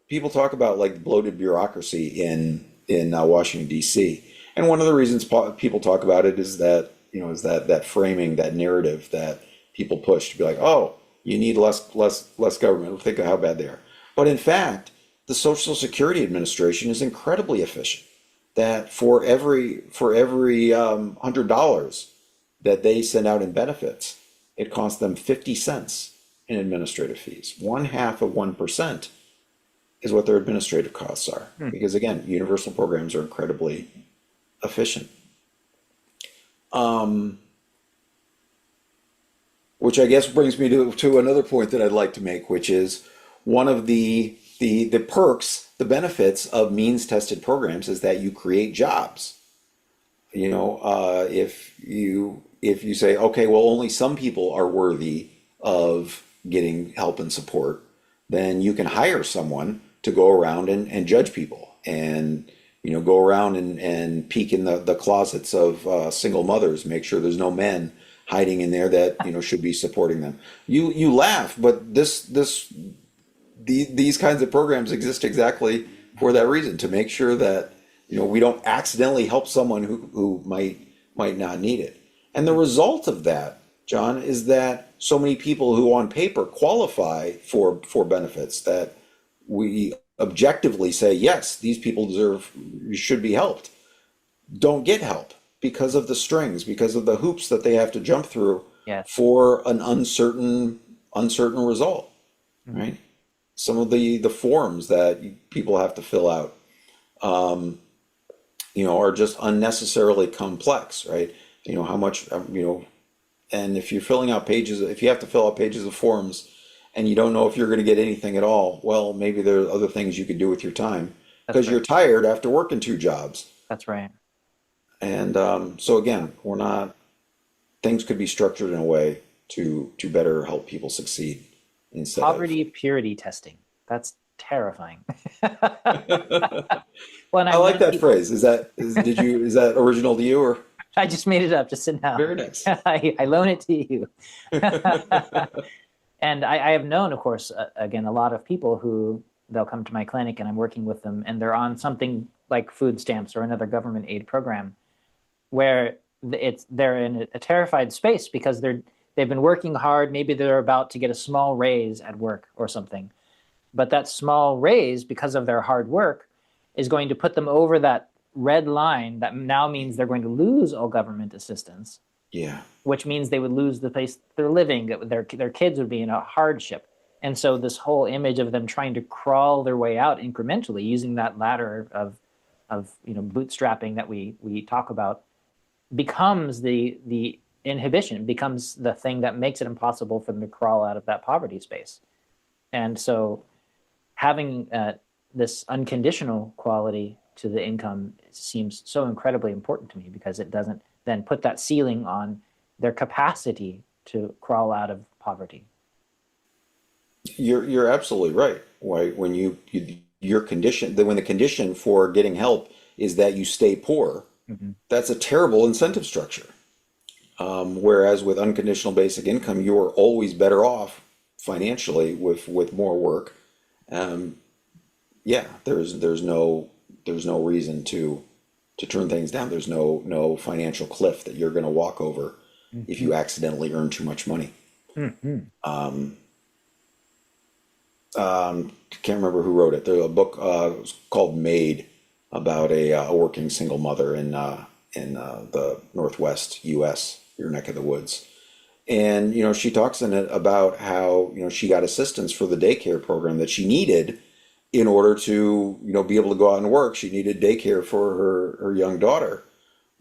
C: People talk about like bloated bureaucracy in Washington, D.C. And one of the reasons people talk about it is that, that framing, that narrative that people push to be like, oh, you need less government. Think of how bad they are. But in fact, the Social Security Administration is incredibly efficient. That for every $100 that they send out in benefits, it costs them 50 cents in administrative fees. 0.5% is what their administrative costs are. Because again, universal programs are incredibly efficient. Which I guess brings me to another point that I'd like to make, which is one of the perks, the benefits of means tested programs is that you create jobs. If you say, okay, well, only some people are worthy of getting help and support, then you can hire someone to go around and judge people and, go around and peek in the closets of single mothers, make sure there's no men hiding in there that, should be supporting them. You laugh, but these kinds of programs exist exactly for that reason, to make sure that we don't accidentally help someone who might not need it. And the result of that, John, is that so many people who on paper qualify for benefits that we objectively say, yes, these people should be helped, don't get help because of the strings, because of the hoops that they have to jump through
B: Yes.
C: for an uncertain result, right? Some of the forms that people have to fill out, are just unnecessarily complex, right? How much, and if you're if you have to fill out pages of forms and you don't know if you're going to get anything at all, well, maybe there are other things you could do with your time because you're tired after working 2 jobs.
B: That's right.
C: And so again, things could be structured in a way to better help people succeed instead
B: Poverty purity testing. That's terrifying. Well,
C: I like that phrase. Is that original to you, or?
B: I just made it up just now.
C: Very nice.
B: I loan it to you. And I have known, of course, again, a lot of people who they'll come to my clinic and I'm working with them and they're on something like food stamps or another government aid program where they're in a terrified space because they've been working hard. Maybe they're about to get a small raise at work or something. But that small raise, because of their hard work, is going to put them over that red line that now means they're going to lose all government assistance.
C: Yeah.
B: Which means they would lose the place they're living. Their kids would be in a hardship. And so this whole image of them trying to crawl their way out incrementally using that ladder of bootstrapping that we talk about becomes the inhibition, becomes the thing that makes it impossible for them to crawl out of that poverty space. And so having this unconditional quality to the income seems so incredibly important to me because it doesn't then put that ceiling on their capacity to crawl out of poverty.
C: You're absolutely right. Why, when your condition, when the condition for getting help is that you stay poor, that's a terrible incentive structure. Whereas with unconditional basic income, you are always better off financially with more work. There's no reason to turn things down. There's no financial cliff that you're going to walk over if you accidentally earn too much money. Can't remember who wrote it. There's a book called Made about a working single mother in the Northwest U.S., your neck of the woods. And, she talks in it about how, she got assistance for the daycare program that she needed in order to, be able to go out and work. She needed daycare for her young daughter.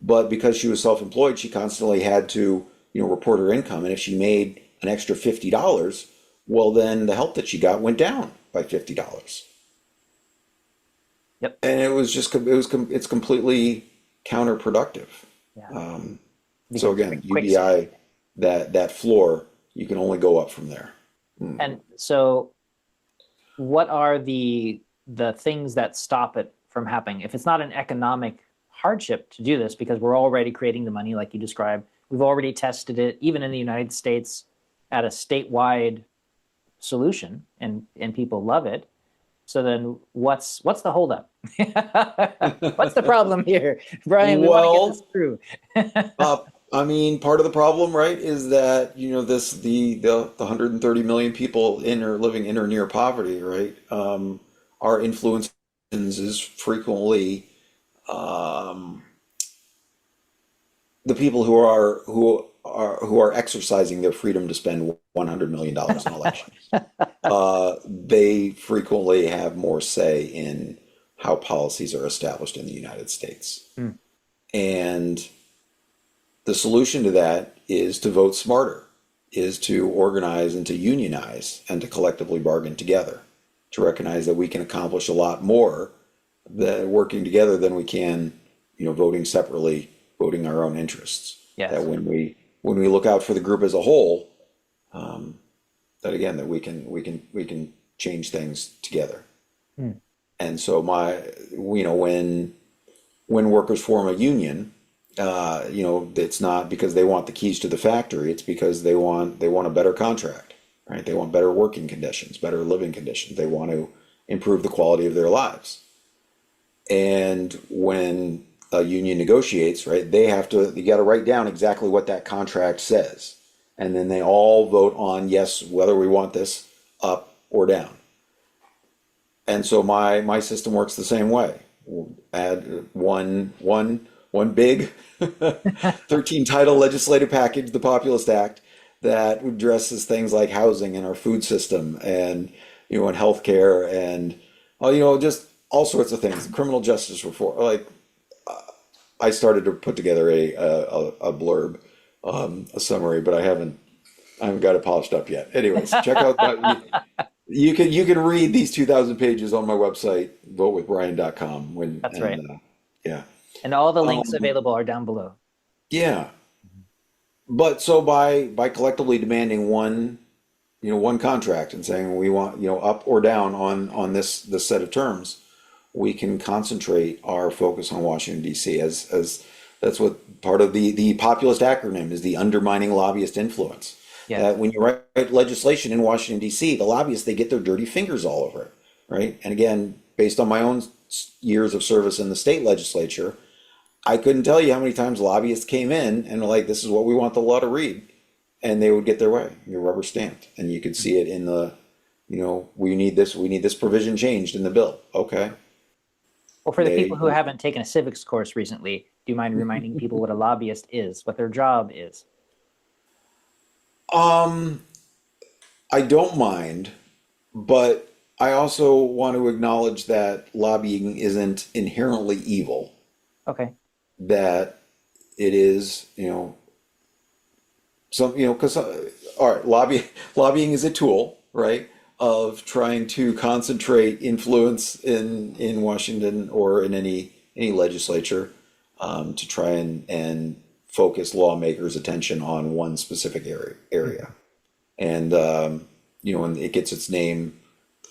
C: But because she was self-employed, she constantly had to, report her income. And if she made an extra $50, well, then the help that she got went down by $50.
B: Yep.
C: And it's completely counterproductive.
B: Yeah.
C: So again, UBI, that floor, you can only go up from there.
B: And so what are the things that stop it from happening? If it's not an economic hardship to do this, because we're already creating the money like you described, we've already tested it, even in the United States, at a statewide solution, and people love it. So then what's the holdup? What's the problem here? Brian, we want to get this through.
C: Part of the problem, right, is that, the 130 million people living in or near poverty, right, our influence is frequently the people who are exercising their freedom to spend $100 million in elections. They frequently have more say in how policies are established in the United States. And the solution to that is to vote smarter, is to organize and to unionize and to collectively bargain together, to recognize that we can accomplish a lot more working together than we can, voting separately, voting our own interests.
B: Yes.
C: That when we look out for the group as a whole, that we can change things together. And so when workers form a union, it's not because they want the keys to the factory. It's because they want a better contract, right? They want better working conditions, better living conditions. They want to improve the quality of their lives. And when a union negotiates, right, you got to write down exactly what that contract says. And then they all vote on yes, whether we want this up or down. And so my system works the same way. We'll add one big 13 title legislative package, the Populist Act, that addresses things like housing and our food system and and healthcare and just all sorts of things. Criminal justice reform. Like I started to put together a blurb, a summary, but I haven't got it polished up yet. Anyways, check out that. You can read these 2,000 pages on my website, votewithbrian.com.
B: That's right.
C: Yeah.
B: And all the links available are down below.
C: Yeah. But so by collectively demanding one contract and saying we want, up or down on this set of terms, we can concentrate our focus on Washington, D.C. as that's what part of the populist acronym is, the undermining lobbyist influence.
B: Yes.
C: That when you write legislation in Washington, D.C., the lobbyists, they get their dirty fingers all over it, right? And again, based on my own years of service in the state legislature, I couldn't tell you how many times lobbyists came in and were like, this is what we want the law to read. And they would get their way, your rubber stamped. And you could see it in the, we need this provision changed in the bill. Okay.
B: Well, for the people who haven't taken a civics course recently, do you mind reminding people what a lobbyist is, what their job is?
C: I don't mind, but I also want to acknowledge that lobbying isn't inherently evil.
B: Okay.
C: That it is, because all right, lobbying is a tool, right, of trying to concentrate influence in Washington or in any legislature, to try and focus lawmakers' attention on one specific area. And and it gets its name.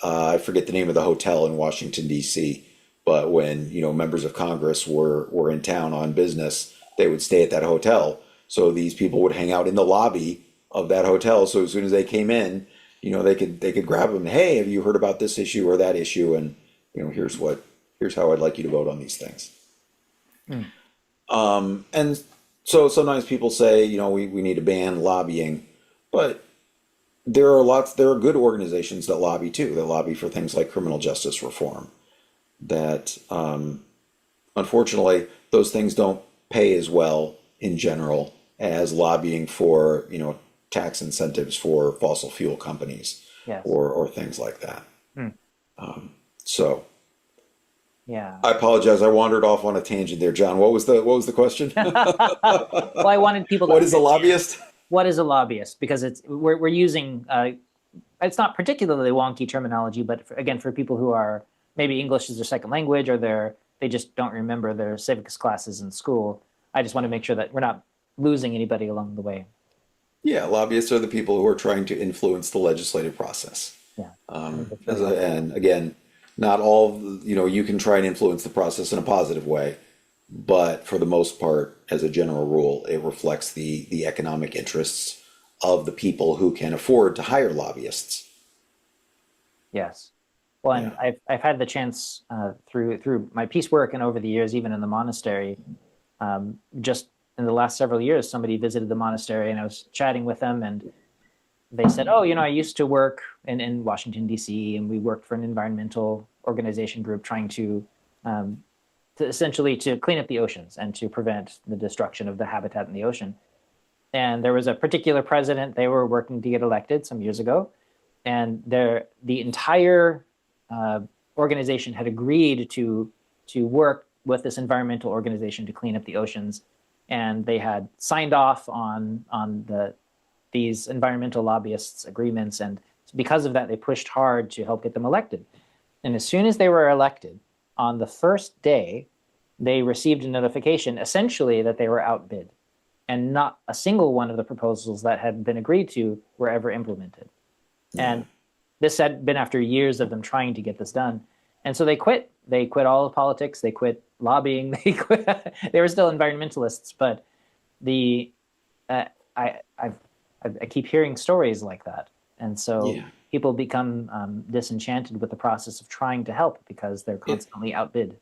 C: I forget the name of the hotel in Washington, D.C., but when members of Congress were in town on business, they would stay at that hotel. So these people would hang out in the lobby of that hotel. So as soon as they came in, they could grab them. Hey, have you heard about this issue or that issue? And here's how I'd like you to vote on these things. And so sometimes people say, we need to ban lobbying, but there are good organizations that lobby too. That lobby for things like criminal justice reform. That unfortunately those things don't pay as well in general as lobbying for tax incentives for fossil fuel companies.
B: Yes.
C: or things like that. So
B: yeah,
C: I apologize, I wandered off on a tangent there, John. What was the question?
B: Well, I wanted people to
C: What is a lobbyist?
B: What is a lobbyist? Because we're using it's not particularly wonky terminology, but again, for people who are maybe English is their second language, or they just don't remember their civics classes in school, I just want to make sure that we're not losing anybody along the way.
C: Yeah, lobbyists are the people who are trying to influence the legislative process.
B: Yeah.
C: And again, not all, you can try and influence the process in a positive way, but for the most part, as a general rule, it reflects the economic interests of the people who can afford to hire lobbyists.
B: Yes. Well, and
C: Yeah.
B: I've had the chance through my peace work and over the years, even in the monastery, just in the last several years, somebody visited the monastery and I was chatting with them and they said, oh, I used to work in Washington, D.C., and we worked for an environmental organization group trying to essentially to clean up the oceans and to prevent the destruction of the habitat in the ocean. And there was a particular president they were working to get elected some years ago, and the entire organization had agreed to work with this environmental organization to clean up the oceans, and they had signed off on these environmental lobbyists' agreements, and because of that, they pushed hard to help get them elected. And as soon as they were elected, on the first day, they received a notification essentially that they were outbid, and not a single one of the proposals that had been agreed to were ever implemented. And this had been after years of them trying to get this done. And so they quit. They quit all of politics. They quit lobbying. They quit. They were still environmentalists, but I keep hearing stories like that. And so people become disenchanted with the process of trying to help because they're constantly outbid.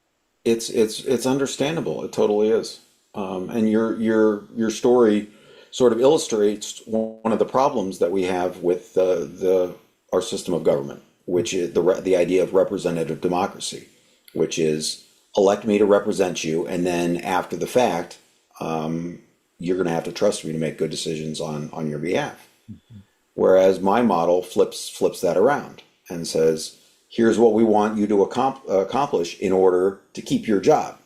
C: it's understandable. It totally is. And your story sort of illustrates one of the problems that we have with the our system of government, which is the idea of representative democracy, which is elect me to represent you, and then after the fact, you're going to have to trust me to make good decisions on your behalf. Whereas my model flips that around and says, here's what we want you to accomplish in order to keep your job.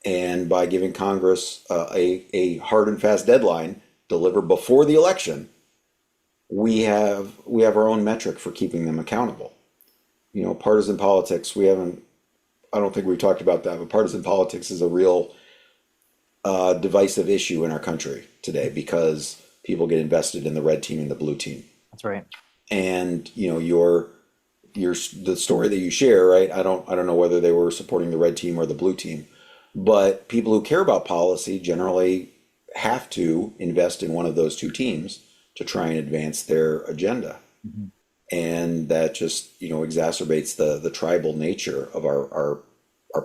C: And by giving Congress a hard and fast deadline, deliver before the election, we have our own metric for keeping them accountable. You know, partisan politics, I don't think we've talked about that, but partisan politics is a real divisive issue in our country today because people get invested in the red team and the blue team.
B: That's right.
C: And you know, the story that you share, right? I don't know whether they were supporting the red team or the blue team, but people who care about policy generally have to invest in one of those two teams to try and advance their agenda. Mm-hmm. And that just, you know, exacerbates the tribal nature of our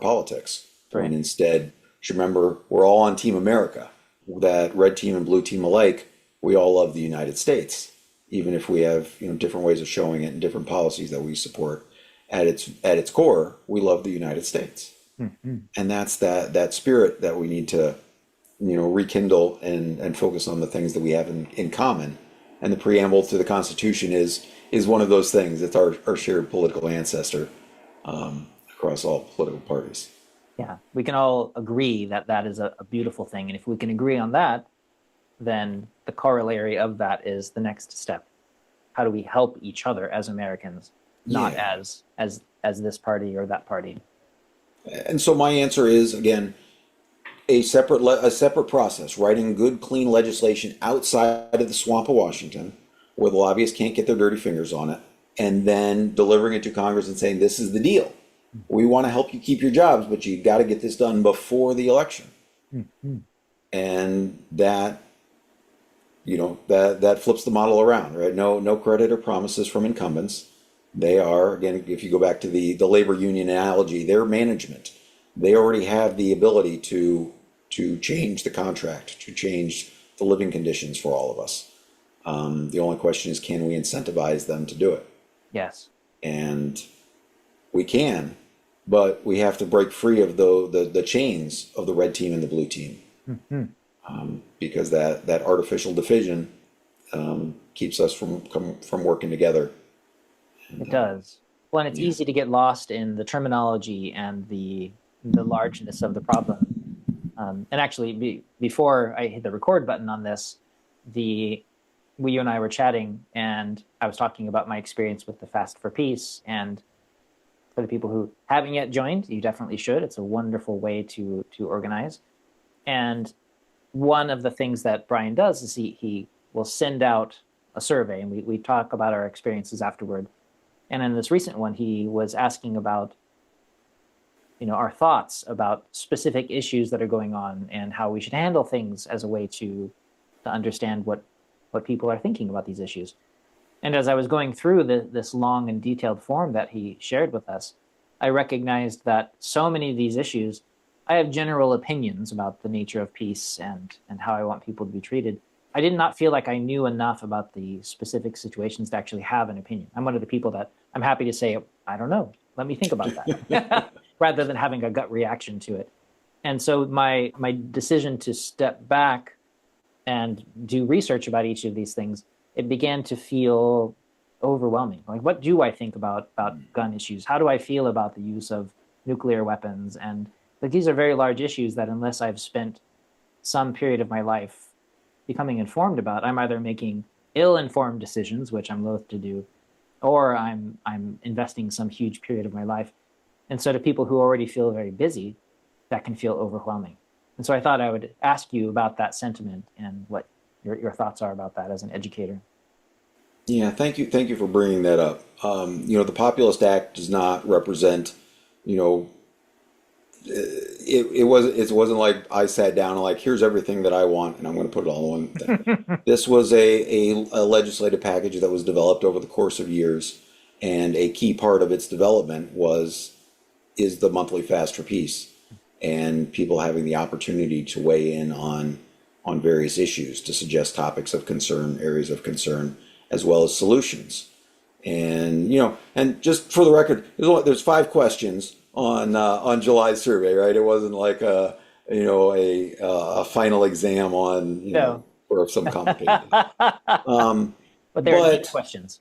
C: politics. Right. And instead, you should remember, we're all on Team America. That red team and blue team alike, we all love the United States, even if we have, you know, different ways of showing it and different policies that we support. At its core, we love the United States. Mm-hmm. And that's that spirit that we need to, you know, rekindle and focus on the things that we have in common. And the preamble to the Constitution is one of those things. It's our shared political ancestor across all political parties.
B: Yeah, we can all agree that is a beautiful thing. And if we can agree on that, then the corollary of that is the next step. How do we help each other as Americans, not as this party or that party?
C: And so my answer is, again, a separate process, writing good, clean legislation outside of the swamp of Washington, where the lobbyists can't get their dirty fingers on it, and then delivering it to Congress and saying, this is the deal. We want to help you keep your jobs, but you got to get this done before the election. Mm-hmm. And that, you know, that flips the model around, right? No credit or promises from incumbents. They are, again, if you go back to the labor union analogy, their management, they already have the ability to change the contract, to change the living conditions for all of us. The only question is, can we incentivize them to do it?
B: Yes. And
C: we can, but we have to break free of the chains of the red team and the blue team. Mm-hmm. Because that artificial division keeps us from working together.
B: It does. Well, and it's easy to get lost in the terminology and the largeness of the problem. And actually, before I hit the record button on this, you and I were chatting, and I was talking about my experience with the Fast for Peace. And for the people who haven't yet joined, you definitely should. It's a wonderful way to organize. And one of the things that Brian does is he will send out a survey, and we talk about our experiences afterward. And in this recent one, he was asking about, you know, our thoughts about specific issues that are going on and how we should handle things as a way to understand what people are thinking about these issues. And as I was going through this long and detailed form that he shared with us, I recognized that so many of these issues, I have general opinions about the nature of peace and how I want people to be treated. I did not feel like I knew enough about the specific situations to actually have an opinion. I'm one of the people that I'm happy to say, I don't know, let me think about that, rather than having a gut reaction to it. And so my decision to step back and do research about each of these things, it began to feel overwhelming. Like, what do I think about gun issues? How do I feel about the use of nuclear weapons? And like, these are very large issues that unless I've spent some period of my life becoming informed about, I'm either making ill-informed decisions, which I'm loath to do, or I'm investing some huge period of my life. And so to people who already feel very busy, that can feel overwhelming. And so I thought I would ask you about that sentiment and what your thoughts are about that as an educator.
C: Yeah, thank you for bringing that up. You know, the Populist Act does not represent, you know, it wasn't like I sat down and like, here's everything that I want and I'm going to put it all in one thing. This was a legislative package that was developed over the course of years, and a key part of its development is the monthly Fast for Peace. and people having the opportunity to weigh in on various issues, to suggest topics of concern, areas of concern, as well as solutions. And and just for the record, there's 5 questions on July's survey, right? It wasn't like a final exam on
B: No.
C: or some complicated.
B: But there are deep
C: But
B: questions.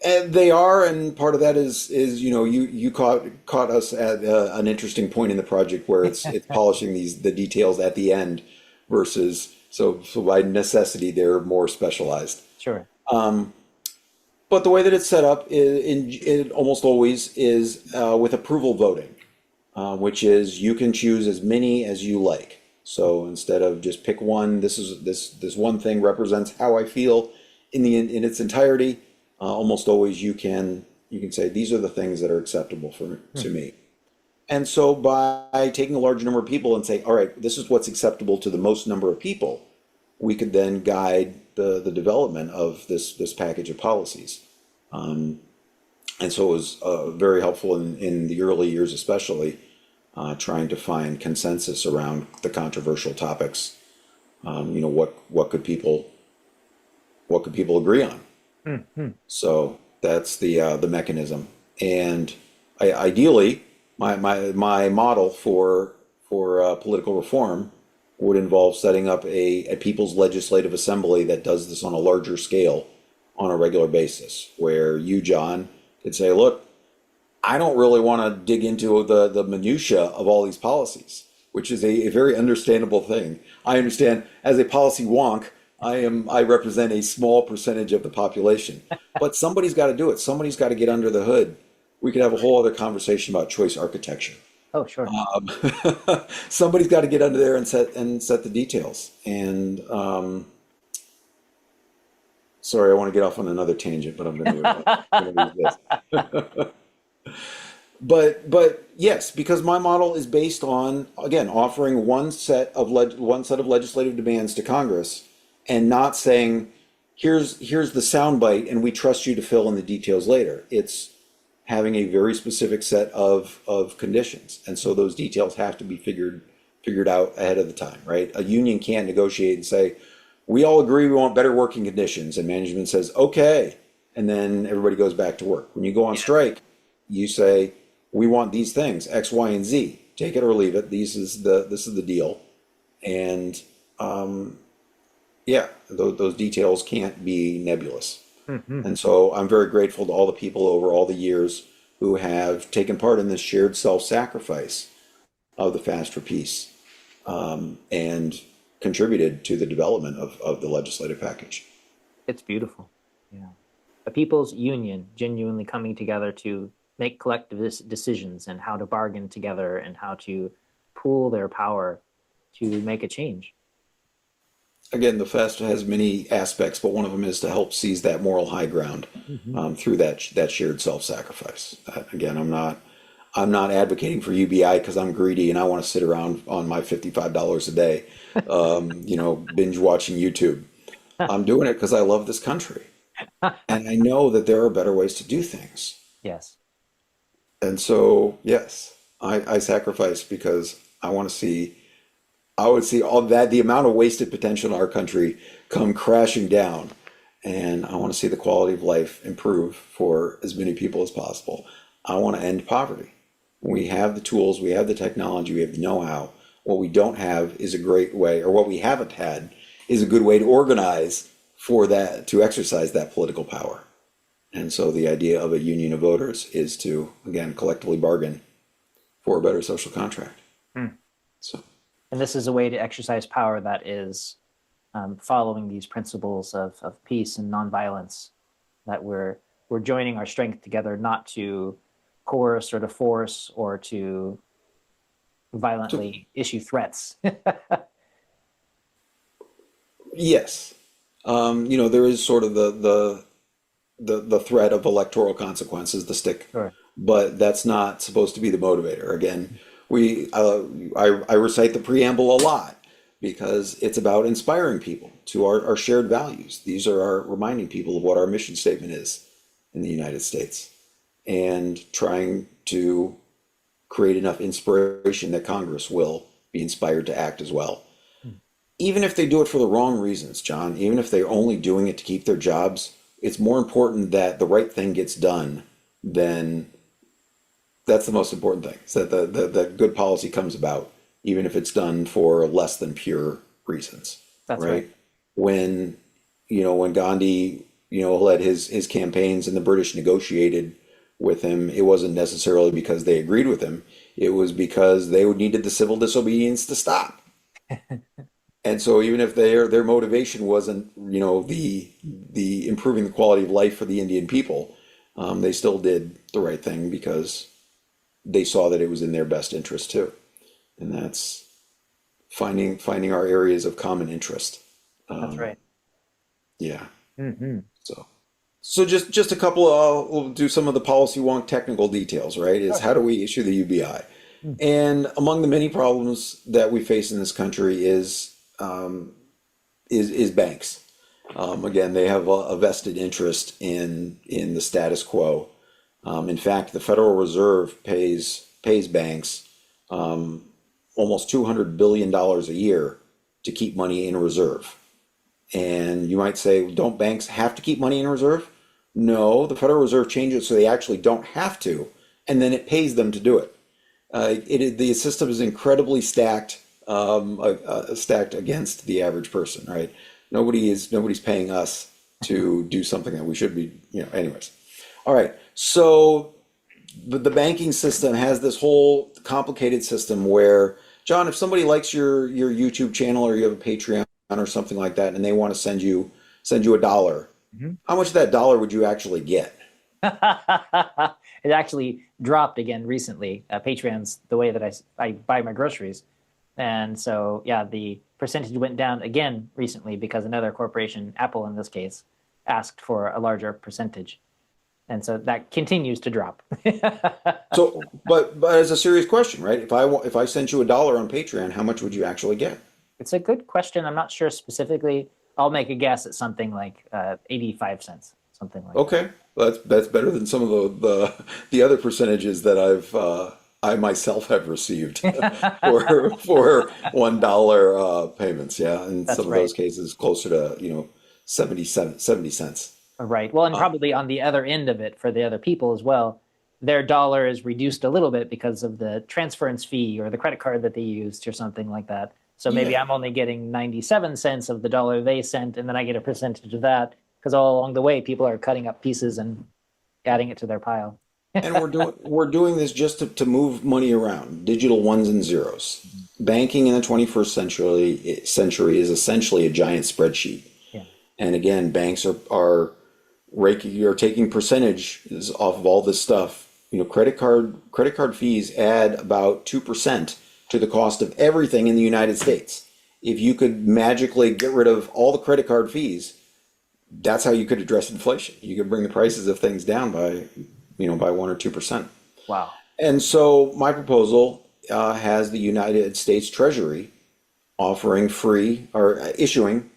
C: and they are, and part of that is you caught us at an interesting point in the project where it's polishing the details at the end versus so by necessity they're more specialized.
B: Sure.
C: But the way that it's set up it almost always is with approval voting, which is you can choose as many as you like. So instead of just pick one, this one thing represents how I feel in its entirety. Almost always you can say these are the things that are acceptable to me. And so by taking a large number of people and say, all right, this is what's acceptable to the most number of people, we could then guide the development of this package of policies. And so it was very helpful in the early years, especially trying to find consensus around the controversial topics. What could people agree on? So that's the mechanism. And ideally, my model for political reform would involve setting up a people's legislative assembly that does this on a larger scale on a regular basis, where you, John, could say, look, I don't really want to dig into the minutia of all these policies, which is a very understandable thing. I understand as a policy wonk, I represent a small percentage of the population, but somebody's got to do it. Somebody's got to get under the hood. We could have a whole other conversation about choice architecture.
B: Oh, sure.
C: Somebody's got to get under there and set the details. And sorry, I want to get off on another tangent, but I'm going to do this. But yes, because my model is based on, again, offering one set of legislative demands to Congress, and not saying here's the soundbite and we trust you to fill in the details later. It's having a very specific set of conditions, and so those details have to be figured out ahead of the time, right? A union can't negotiate and say, we all agree we want better working conditions, and management says okay, and then everybody goes back to work. When you go on strike, you say, we want these things, X, Y, and Z. Take it or leave it. This is the deal. And those details can't be nebulous. And so I'm very grateful to all the people over all the years who have taken part in this shared self-sacrifice of the Fast for Peace, and contributed to the development of the legislative package.
B: It's beautiful. Yeah. A people's union genuinely coming together to make collective decisions and how to bargain together and how to pool their power to make a change.
C: Again, the FAST has many aspects, but one of them is to help seize that moral high ground through that shared self-sacrifice. Again, I'm not advocating for UBI because I'm greedy and I want to sit around on my $55 a day, binge watching YouTube. I'm doing it because I love this country, and I know that there are better ways to do things.
B: Yes.
C: And so, yes, I sacrifice because I would see all that, the amount of wasted potential in our country come crashing down. And I want to see the quality of life improve for as many people as possible. I want to end poverty. We have the tools, we have the technology, we have the know-how. What we don't have is a great way, or what we haven't had is a good way to organize for that, to exercise that political power. And so the idea of a union of voters is to, again, collectively bargain for a better social contract. So.
B: And this is a way to exercise power that is following these principles of peace and nonviolence, that we're joining our strength together, not to coerce or to force or to violently issue threats.
C: Yes. There is sort of the threat of electoral consequences, the stick,
B: Sure.
C: But that's not supposed to be the motivator. Again, I recite the preamble a lot because it's about inspiring people to our shared values. These are our reminding people of what our mission statement is in the United States, and trying to create enough inspiration that Congress will be inspired to act as well. Even if they do it for the wrong reasons, John, even if they're only doing it to keep their jobs, it's more important that the right thing gets done than that's the most important thing. Is that the good policy comes about, even if it's done for less than pure reasons.
B: That's right.
C: When when Gandhi, led his campaigns and the British negotiated with him, it wasn't necessarily because they agreed with him. It was because they needed the civil disobedience to stop. And so even if their motivation wasn't, the improving the quality of life for the Indian people, they still did the right thing because they saw that it was in their best interest too. And that's finding our areas of common interest.
B: That's right.
C: Yeah.
B: Mm-hmm.
C: So just a couple of, we'll do some of the policy wonk technical details, right? Is how do we issue the UBI? And among the many problems that we face in this country is banks. Again, they have a vested interest in the status quo. In fact, the Federal Reserve pays banks almost $200 billion a year to keep money in reserve. And you might say, don't banks have to keep money in reserve? No, the Federal Reserve changes it so they actually don't have to, and then it pays them to do it. The system is incredibly stacked against the average person, right? Nobody's paying us to do something that we should be, anyways. All right, so the banking system has this whole complicated system where, John, if somebody likes your YouTube channel or you have a Patreon or something like that, and they want to send you $1, how much of that dollar would you actually get?
B: It actually dropped again recently. Patreon's the way that I buy my groceries. And so, yeah, the percentage went down again recently because another corporation, Apple in this case, asked for a larger percentage. And so that continues to drop.
C: So, but as a serious question, right? If I sent you $1 on Patreon, how much would you actually get?
B: It's a good question. I'm not sure specifically. I'll make a guess at something like 85 cents, something like that.
C: Okay, that's better than some of the other percentages that I myself have received for $1 payments. Yeah, in
B: That's
C: some of
B: right.
C: those cases, closer to 70 cents.
B: Right. Well, and probably on the other end of it for the other people as well, their dollar is reduced a little bit because of the transference fee or the credit card that they used or something like that. So maybe
C: Yeah.
B: I'm only getting 97 cents of the dollar they sent, and then I get a percentage of that because all along the way, people are cutting up pieces and adding it to their pile.
C: And we're doing this just to move money around, digital ones and zeros. Banking in the 21st century is essentially a giant spreadsheet.
B: Yeah.
C: And again, banks are taking percentages off of all this stuff. Credit card fees add about 2% to the cost of everything in the United States. If you could magically get rid of all the credit card fees, that's how you could address inflation. You could bring the prices of things down by 1 or 2%.
B: Wow.
C: And so my proposal has the United States Treasury offering free or issuing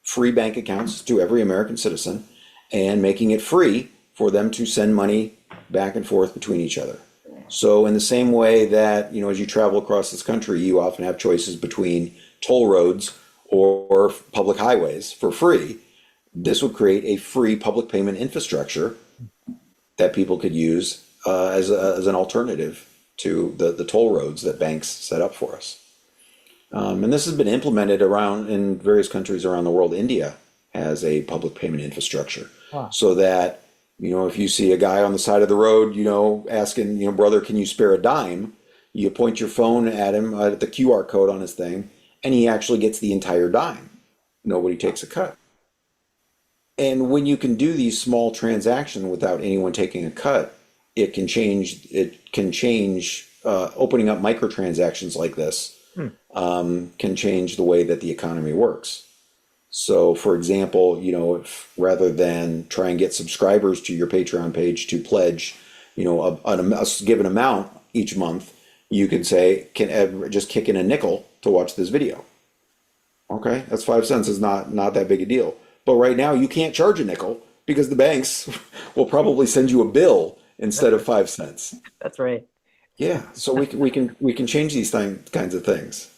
C: free bank accounts to every American citizen and making it free for them to send money back and forth between each other. So in the same way that, as you travel across this country, you often have choices between toll roads or public highways for free, this would create a free public payment infrastructure that people could use as an alternative to the toll roads that banks set up for us. And this has been implemented in various countries around the world. India has a public payment infrastructure.
B: Wow.
C: So that, if you see a guy on the side of the road, asking, brother, can you spare a dime? You point your phone at him, at the QR code on his thing, and he actually gets the entire dime. Nobody takes a cut. And when you can do these small transactions without anyone taking a cut, it can change. Opening up microtransactions like this can change the way that the economy works. So, for example, if rather than try and get subscribers to your Patreon page to pledge, a given amount each month, you could say, can Ed just kick in a nickel to watch this video? Okay, that's 5 cents. Is not that big a deal. But right now, you can't charge a nickel because the banks will probably send you a bill instead of 5 cents.
B: That's right.
C: Yeah, so we can change these kinds of things.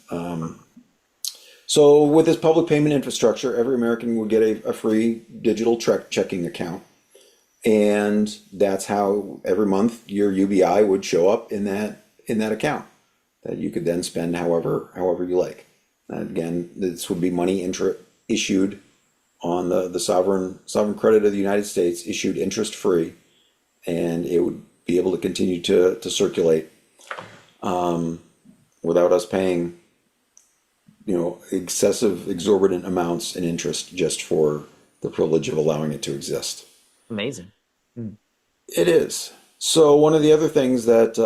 C: So with this public payment infrastructure, every American would get a free digital checking account, and that's how every month your UBI would show up in that account that you could then spend however you like. And again, this would be money issued on the sovereign credit of the United States, issued interest free, and it would be able to continue to circulate without us paying, excessive, exorbitant amounts in interest just for the privilege of allowing it to exist.
B: Amazing. Hmm.
C: It is. So one of the other things that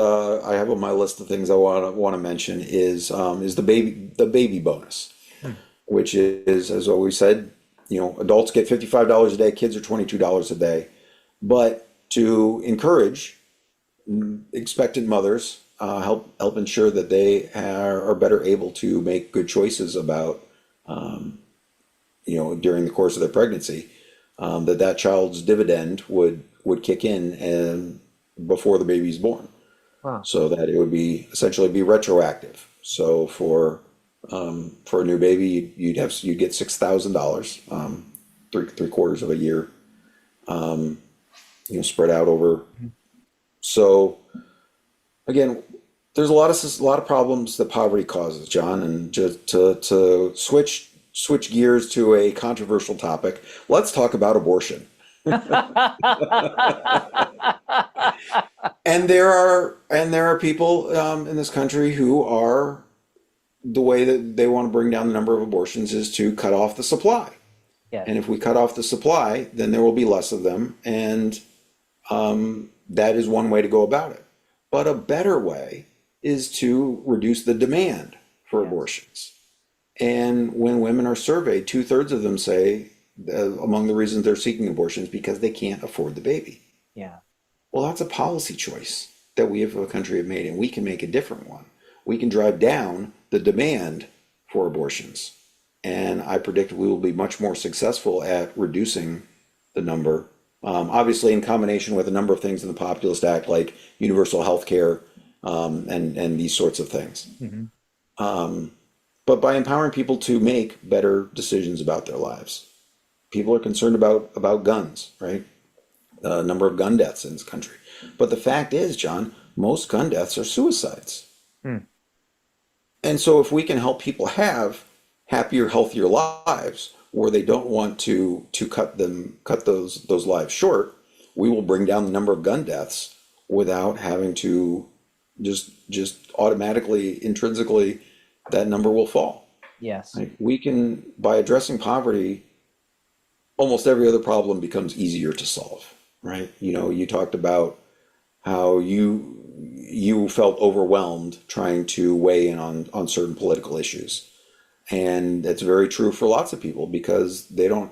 C: I have on my list of things I want to mention is the baby bonus,
B: Hmm.
C: which is, as always said, adults get $55 a day, kids are $22 a day, but to encourage expectant mothers, help ensure that they are better able to make good choices about, during the course of their pregnancy, that child's dividend would kick in and before the baby's born,
B: Wow.
C: so that it would be essentially be retroactive. So for a new baby, you'd get $6,000, three quarters of a year, spread out over. So again, there's a lot of problems that poverty causes, John, and just to switch gears to a controversial topic, let's talk about abortion. And there are people in this country who are, the way that they want to bring down the number of abortions is to cut off the supply.
B: Yes.
C: And if we cut off the supply, then there will be less of them, and that is one way to go about it. But a better way is to reduce the demand for
B: Yes.
C: abortions. And when women are surveyed, two-thirds of them say among the reasons they're seeking abortions because they can't afford the baby.
B: Yeah.
C: Well, that's a policy choice that we as a country have made, and we can make a different one. We can drive down the demand for abortions. And I predict we will be much more successful at reducing the number, obviously in combination with a number of things in the Populist Act, like universal health care, and these sorts of things.
B: Hmm.
C: But by empowering people to make better decisions about their lives. People are concerned about guns, right? The number of gun deaths in this country. But the fact is, John, most gun deaths are suicides.
B: Hmm.
C: And so if we can help people have happier, healthier lives where they don't want to cut those lives short, we will bring down the number of gun deaths without having to just automatically, intrinsically, that number will fall.
B: Yes.
C: Right? We can, by addressing poverty, almost every other problem becomes easier to solve, right? You talked about how you felt overwhelmed trying to weigh in on certain political issues. And that's very true for lots of people because they don't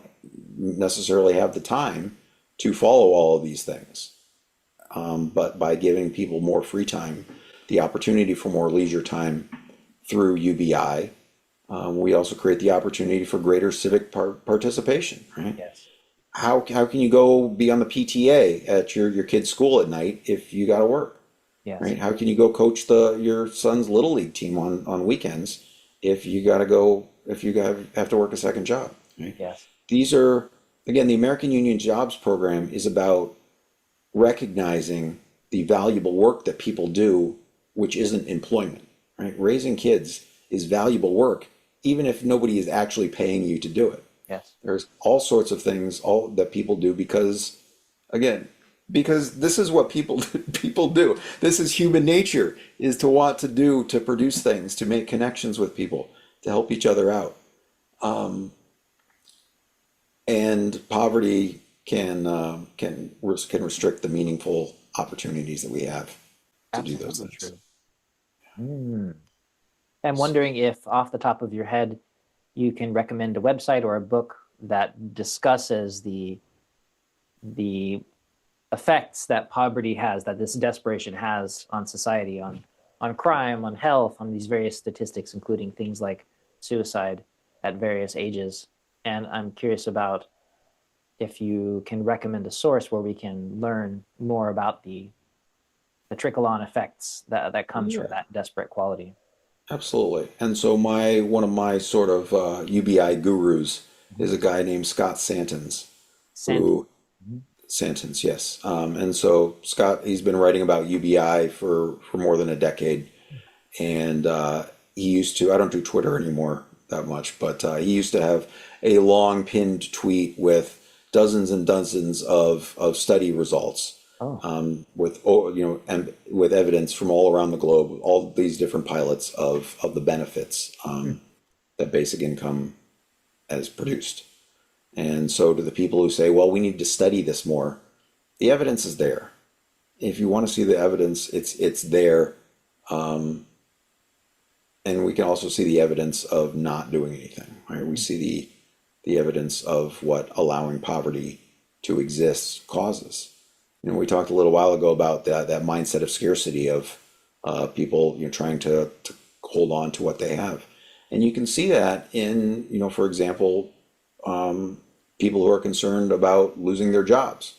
C: necessarily have the time to follow all of these things. But by giving people more free time, the opportunity for more leisure time through UBI, we also create the opportunity for greater civic participation, right?
B: Yes.
C: How can you go be on the PTA at your kid's school at night if you got to work,
B: Yes.
C: right? How can you go coach your son's little league team on weekends if you got to go if you have to work a second job, right?
B: Yes.
C: These are, again, the American Union Jobs Program is about recognizing the valuable work that people do, which isn't employment, right? Raising kids is valuable work, even if nobody is actually paying you to do it.
B: Yes.
C: There's all sorts of things all that people do again, because this is what people do. This is human nature, is to want to produce things, to make connections with people, to help each other out. And poverty can restrict the meaningful opportunities that we have to do those
B: Absolutely
C: things.
B: true. Hmm. I'm wondering if, off the top of your head, you can recommend a website or a book that discusses the effects that poverty has, that this desperation has on society, on crime, on health, on these various statistics, including things like suicide at various ages. And I'm curious about if you can recommend a source where we can learn more about the the trickle-on effects that comes
C: Yeah,
B: from that desperate quality.
C: absolutely. And so one of my sort of UBI gurus is a guy named Scott Santens,
B: Sant-
C: who Santens, yes. And so Scott, he's been writing about UBI for more than a decade, and he used to. I don't do Twitter anymore that much, but he used to have a long pinned tweet with dozens and dozens of study results,
B: oh,
C: and with evidence from all around the globe, all these different pilots of the benefits that basic income has produced. And so to the people who say, well, we need to study this more, the evidence is there. If you want to see the evidence, it's there. And we can also see the evidence of not doing anything, right? We see the evidence of what allowing poverty to exist causes. We talked a little while ago about that mindset of scarcity of people, trying to hold on to what they have. And you can see that in, for example, people who are concerned about losing their jobs,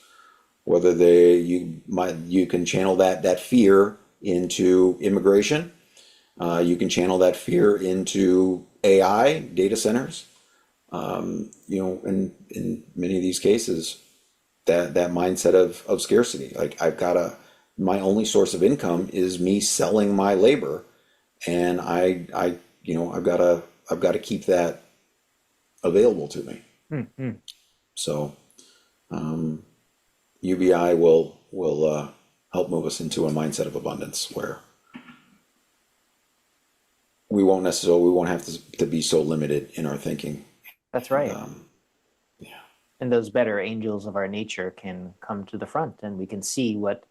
C: whether you can channel that fear into immigration. You can channel that fear into AI data centers. In many of these cases, that mindset of scarcity. Like my only source of income is me selling my labor, and I've got to keep that available to me.
B: mm-hmm.
C: So UBI will help move us into a mindset of abundance where we won't have to be so limited in our thinking.
B: That's right.
C: Yeah.
B: And those better angels of our nature can come to the front, and we can see what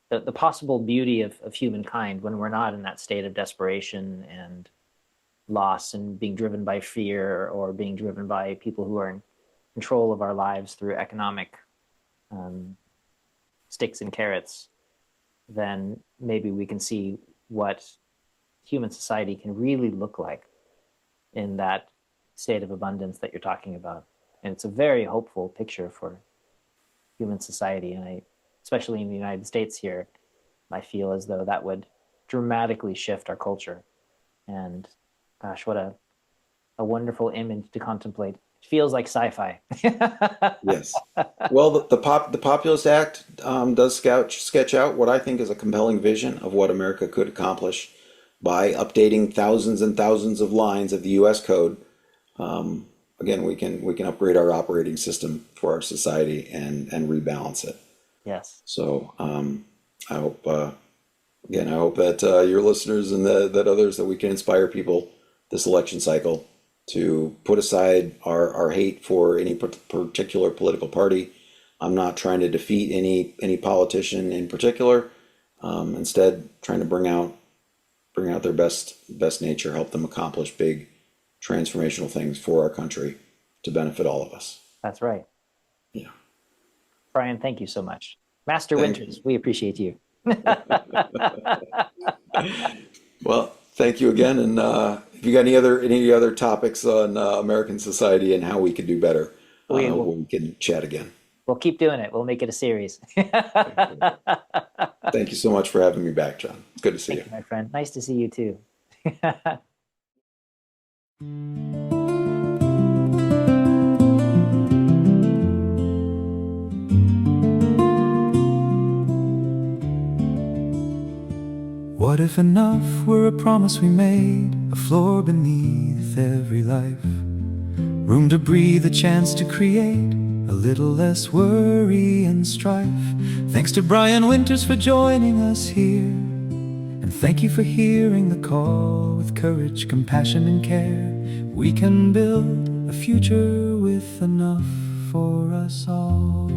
B: the possible beauty of humankind when we're not in that state of desperation and loss and being driven by fear or being driven by people who are in control of our lives through economic sticks and carrots. Then maybe we can see what human society can really look like in that state of abundance that you're talking about. And it's a very hopeful picture for human society. And especially in the United States here, I feel as though that would dramatically shift our culture. And gosh, what a wonderful image to contemplate. It feels like sci-fi.
C: Yes. Well, the Populist Act does sketch out what I think is a compelling vision of what America could accomplish by updating thousands and thousands of lines of the U.S. code. Again, we can upgrade our operating system for our society and rebalance it.
B: Yes.
C: So I hope that your listeners and that others, that we can inspire people this election cycle to put aside our hate for any particular political party. I'm not trying to defeat any politician in particular. Instead, trying to bring out their best nature, help them accomplish big transformational things for our country to benefit all of us.
B: That's right.
C: Yeah.
B: Brian, thank you so much. Master
C: Thank
B: Winters, we appreciate you.
C: Well, thank you again. And if you got any other topics on American society and how we could do better, we can chat again.
B: We'll keep doing it. We'll make it a series.
C: Thank you so much for having me back, John. It's good to see you,
B: my friend. Nice to see you too.
A: What if enough were a promise we made, a floor beneath every life, room to breathe, a chance to create a little less worry and strife? Thanks to Brian Winters for joining us here, and thank you for hearing the call. With courage, compassion, and care, we can build a future with enough for us all.